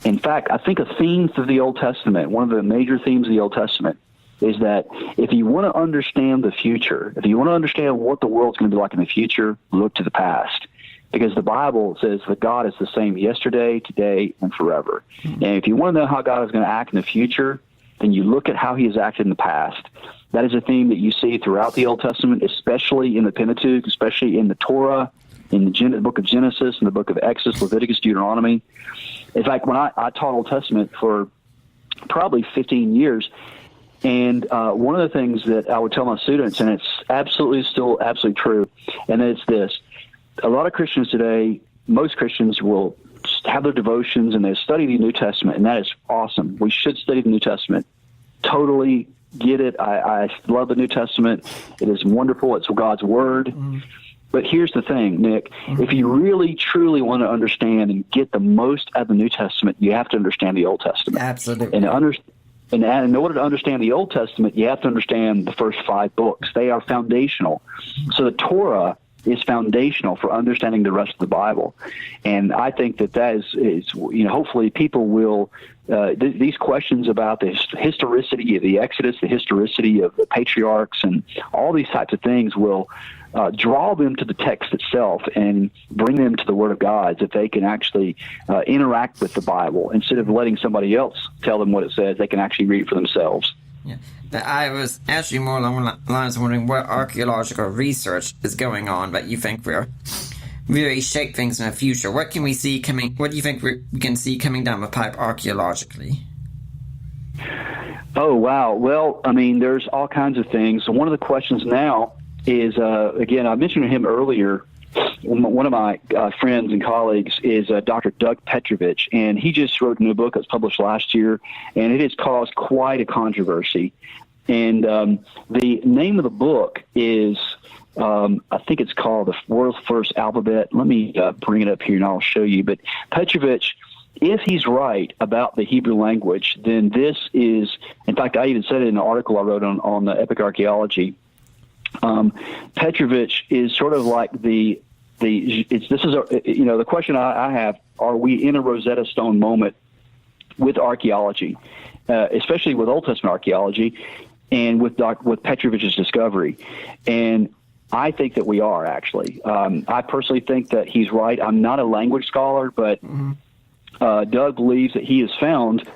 in fact, I think a theme through the Old Testament, one of the major themes of the Old Testament, is that if you want to understand the future, if you want to understand what the world's going to be like in the future, look to the past. Because the Bible says that God is the same yesterday, today, and forever. And if you want to know how God is going to act in the future, then you look at how He has acted in the past. That is a theme that you see throughout the Old Testament, especially in the Pentateuch, especially in the Torah, in the book of Genesis, in the book of Exodus, Leviticus, Deuteronomy. In fact, when I taught Old Testament for probably 15 years, and one of the things that I would tell my students, and it's still absolutely true, and it's this: a lot of Christians today, most Christians will have their devotions and they study the New Testament, and that is awesome. We should study the New Testament. Totally get it. I love the New Testament. It is wonderful. It's God's Word. But here's the thing, Nick. If you really, truly want to understand and get the most out of the New Testament, you have to understand the Old Testament. Absolutely. And in order to understand the Old Testament, you have to understand the first 5 books. They are foundational. So the Torah is foundational for understanding the rest of the Bible. And I think that is hopefully people will, these questions about the historicity of the Exodus, the historicity of the patriarchs, and all these types of things will draw them to the text itself and bring them to the Word of God, so that they can actually interact with the Bible. Instead of letting somebody else tell them what it says, they can actually read it for themselves. Yeah. I was actually more along the lines of wondering what archaeological research is going on that you think will really shape things in the future. What can we see coming? What do you think we can see coming down the pipe archaeologically? Oh, wow. Well, I mean, there's all kinds of things. So one of the questions now is, again, I mentioned him earlier. One of my friends and colleagues is Dr. Doug Petrovich, and he just wrote a new book that was published last year, and it has caused quite a controversy. And the name of the book is, I think it's called The World's First Alphabet. Let me bring it up here, and I'll show you. But Petrovich, if he's right about the Hebrew language, then this is, in fact, I even said it in an article I wrote on the Epic Archaeology. Petrovich is sort of like the question I have: are we in a Rosetta Stone moment with archaeology, especially with Old Testament archaeology, and with Petrovich's discovery? And I think that we are, actually. I personally think that he's right. I'm not a language scholar, but Doug believes that he has found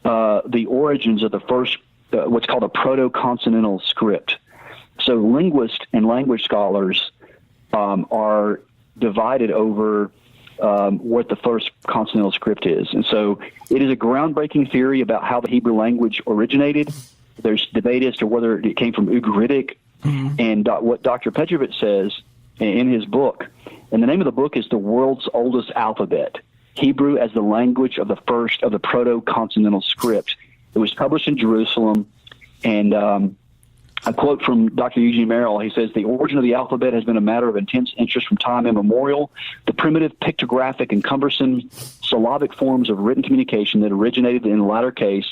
the origins of the first, what's called a proto-consonantal script. So linguists and language scholars are divided over what the first consonantal script is. And so it is a groundbreaking theory about how the Hebrew language originated. There's debate as to whether it came from Ugaritic. And what Dr. Petrovich says in his book, and the name of the book is The World's Oldest Alphabet, Hebrew as the Language of the First of the Proto-Consonantal Script. It was published in Jerusalem, and a quote from Dr. Eugene Merrill. He says, "The origin of the alphabet has been a matter of intense interest from time immemorial. The primitive pictographic and cumbersome syllabic forms of written communication that originated in the latter case,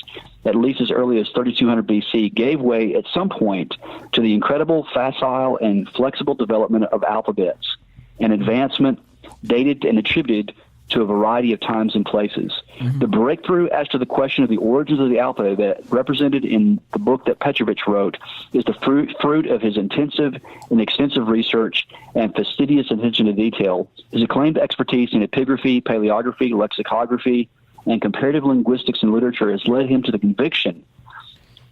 at least as early as 3200 BC, gave way at some point to the incredible, facile, and flexible development of alphabets, an advancement dated and attributed to a variety of times and places. The breakthrough as to the question of the origins of the alphabet, represented in the book that Petrovich wrote, is the fruit of his intensive and extensive research and fastidious attention to detail. His acclaimed expertise in epigraphy, paleography, lexicography, and comparative linguistics and literature has led him to the conviction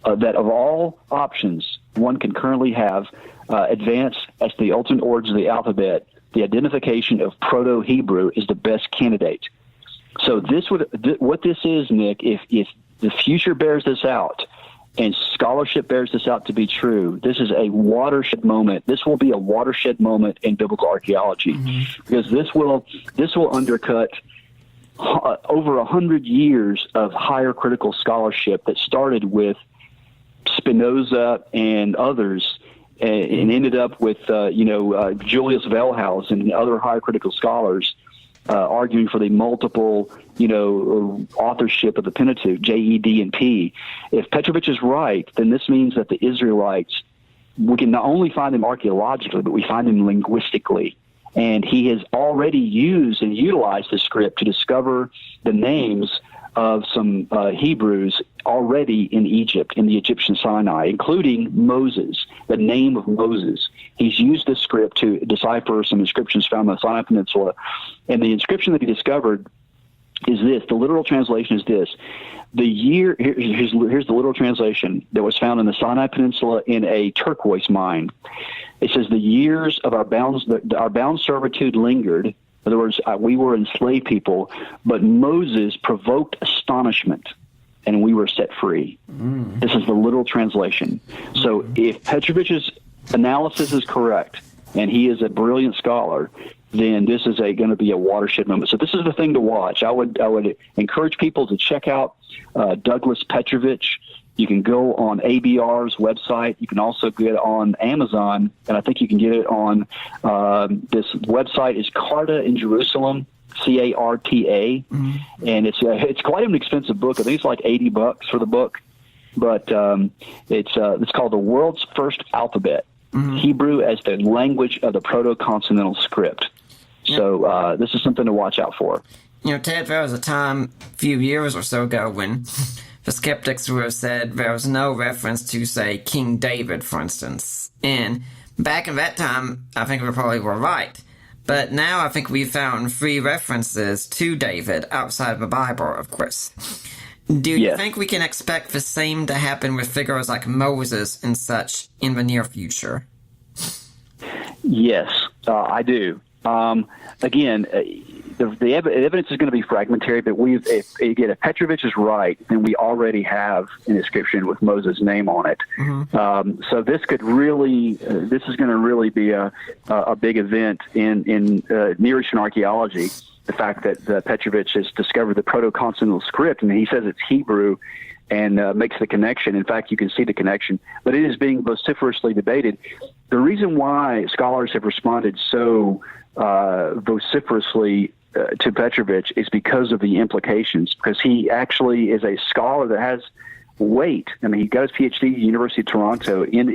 that of all options one can currently have advanced as to the ultimate origins of the alphabet, the identification of Proto-Hebrew is the best candidate. So what this is, Nick, if the future bears this out and scholarship bears this out to be true, this is a watershed moment. This will be a watershed moment in biblical archaeology, because this will undercut over 100 years of higher critical scholarship that started with Spinoza and others, and ended up with Julius Wellhaus and other high critical scholars arguing for the multiple authorship of the Pentateuch, J, E, D, and P. If Petrovich is right, then this means that the Israelites, we can not only find them archaeologically, but we find them linguistically. And he has already used and utilized the script to discover the names of some Hebrews already in Egypt, in the Egyptian Sinai, including Moses, the name of Moses. He's used this script to decipher some inscriptions found on the Sinai Peninsula. And the inscription that he discovered is this. The literal translation is this. Here's the literal translation that was found in the Sinai Peninsula in a turquoise mine. It says, "The years of our bound servitude lingered." In other words, we were enslaved people, but Moses provoked astonishment, and we were set free. This is the literal translation. So if Petrovich's analysis is correct, and he is a brilliant scholar, then this is going to be a watershed moment. So this is the thing to watch. I would encourage people to check out Douglas Petrovich. You can go on ABR's website. You can also get on Amazon, and I think you can get it on this website is Carta in Jerusalem, CARTA, and it's quite an expensive book. I think it's like $80 for the book, but it's called The World's First Alphabet, Hebrew as the Language of the Proto-Consonantal Script. So this is something to watch out for. Ted, there was a time a few years or so ago when the skeptics would have said there was no reference to, say, King David, for instance. And back in that time, I think we probably were right. But now I think we've found 3 references to David outside of the Bible, of course. Do you think we can expect the same to happen with figures like Moses and such in the near future? Yes, I do. Again, the evidence is going to be fragmentary, but if Petrovich is right, then we already have an inscription with Moses' name on it. Mm-hmm. So this is going to really be a big event in Near Eastern archaeology. The fact that Petrovich has discovered the proto-consonantal script, and he says it's Hebrew, and makes the connection. In fact, you can see the connection, but it is being vociferously debated. The reason why scholars have responded so vociferously to Petrovich is because of the implications, because he actually is a scholar that has weight. I mean, he got his PhD at the University of Toronto in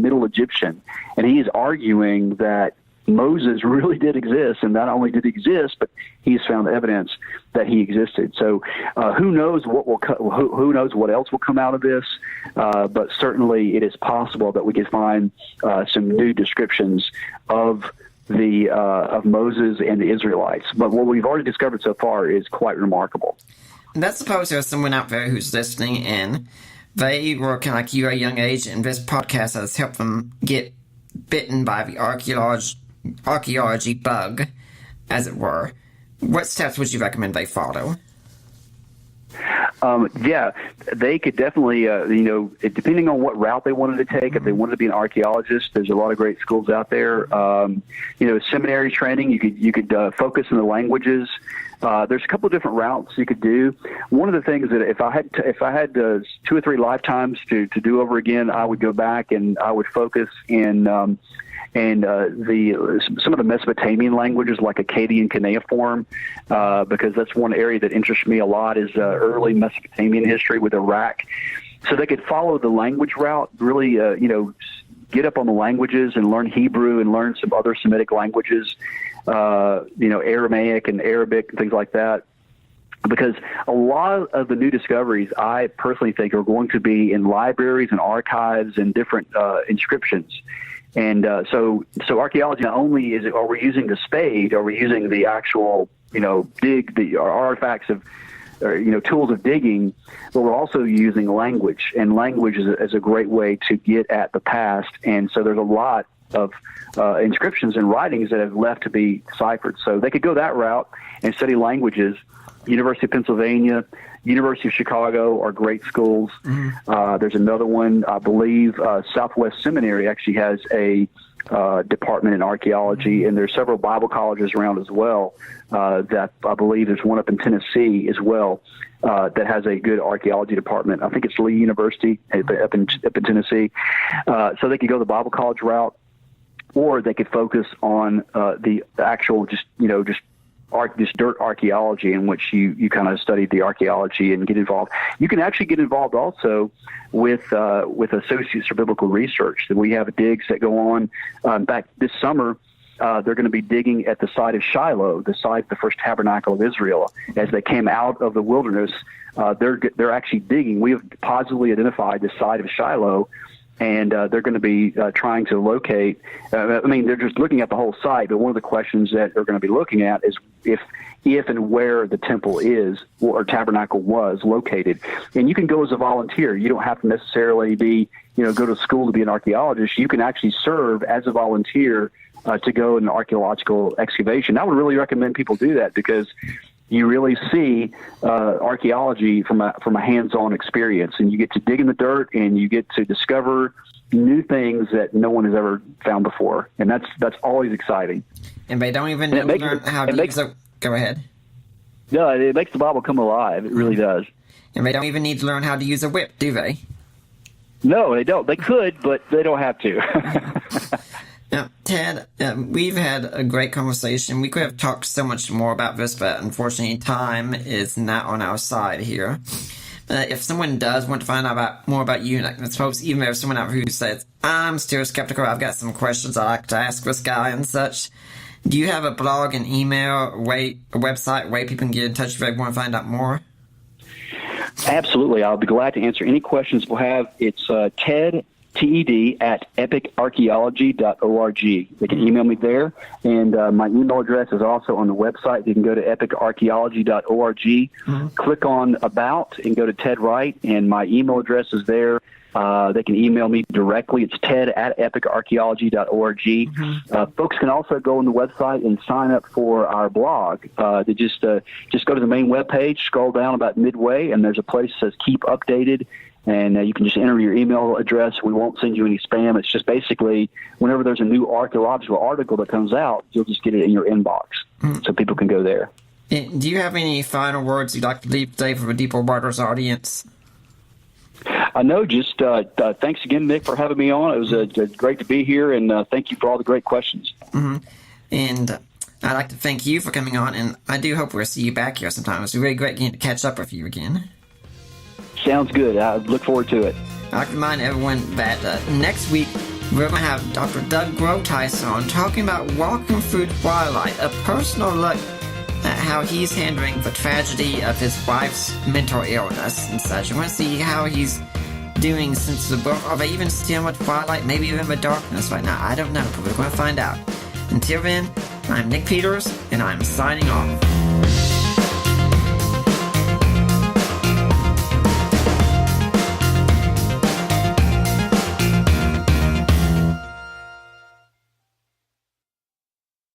Middle Egyptian, and he is arguing that Moses really did exist, and not only did he exist, but he's found evidence that he existed. So, who knows who knows what else will come out of this? But certainly, it is possible that we could find some new descriptions of Moses and the Israelites. But what we've already discovered so far is quite remarkable. And let's suppose there's someone out there who's listening, and they were kind of like you at a young age, and this podcast has helped them get bitten by the archaeology bug, as it were. What steps would you recommend they follow? They could definitely, depending on what route they wanted to take, if they wanted to be an archaeologist, there's a lot of great schools out there. Seminary training, you could focus on the languages. There's a couple of different routes you could do. One of the things that if I had 2 or 3 lifetimes to do over again, I would go back and I would focus in some of the Mesopotamian languages like Akkadian cuneiform, because that's one area that interests me a lot is early Mesopotamian history with Iraq. So they could follow the language route, really, get up on the languages and learn Hebrew and learn some other Semitic languages, Aramaic and Arabic and things like that. Because a lot of the new discoveries, I personally think, are going to be in libraries and archives and different inscriptions. And so archaeology not only are we using the spade, are we using the actual, the artifacts of, tools of digging, but we're also using language. And language is a great way to get at the past. And so there's a lot of inscriptions and writings that have left to be deciphered. So they could go that route and study languages. University of Pennsylvania, University of Chicago are great schools. Mm-hmm. There's another one, I believe, Southwest Seminary actually has a department in archaeology, mm-hmm. and there's several Bible colleges around as well. That I believe there's one up in Tennessee as well that has a good archaeology department. I think it's Lee University up in Tennessee. So they could go the Bible college route, or they could focus on the actual just dirt archaeology, in which you kind of studied the archaeology and get involved. You can actually get involved also with Associates for Biblical Research. That we have digs that go on. In fact, this summer they're going to be digging at the site of Shiloh, the site of the first tabernacle of Israel. As they came out of the wilderness, they're actually digging. We have positively identified the site of Shiloh. And they're going to be trying to locate. They're just looking at the whole site. But one of the questions that they're going to be looking at is if and where the temple is or tabernacle was located. And you can go as a volunteer. You don't have to necessarily go to school to be an archaeologist. You can actually serve as a volunteer to go in an archaeological excavation. I would really recommend people do that, because you really see archaeology from a hands-on experience, and you get to dig in the dirt and you get to discover new things that no one has ever found before, and that's always exciting. And they don't even learn how to use a... Go ahead. No, it makes the Bible come alive. It really does. And they don't even need to learn how to use a whip, do they? No, they don't. They could, but they don't have to. Now, Ted, we've had a great conversation. We could have talked so much more about this, but unfortunately time is not on our side here. If someone does want to find out more about you, I suppose even if there's someone out there who says, I'm still skeptical, I've got some questions I'd like to ask this guy and such, do you have a blog, an email, a website where people can get in touch if they want to find out more? Absolutely. I'll be glad to answer any questions we'll have. It's TED at epicarchaeology.org. They can email me there, and my email address is also on the website. You can go to epicarchaeology.org, click on About, and go to Ted Wright, and my email address is there. They can email me directly. It's ted@epicarchaeology.org. Folks can also go on the website and sign up for our blog. They just go to the main webpage, scroll down about midway, and there's a place that says Keep Updated. And you can just enter your email address. We won't send you any spam. It's just basically whenever there's a new archaeological article that comes out, you'll just get it in your inbox. So people can go there. Do you have any final words you'd like to leave today for the Deeper Waters audience? No, just thanks again, Nick, for having me on. It was great to be here, and thank you for all the great questions. And I'd like to thank you for coming on, and I do hope we'll see you back here sometime. It's really great getting to catch up with you again. Sounds good. I look forward to it. I'd like to remind everyone that next week we're going to have Dr. Doug Grotice on talking about walking through twilight, a personal look at how he's handling the tragedy of his wife's mental illness and such. I want to see how he's doing since the book. Are they even still with twilight? Maybe even with darkness right now. I don't know, but we're going to find out. Until then, I'm Nick Peters, and I'm signing off.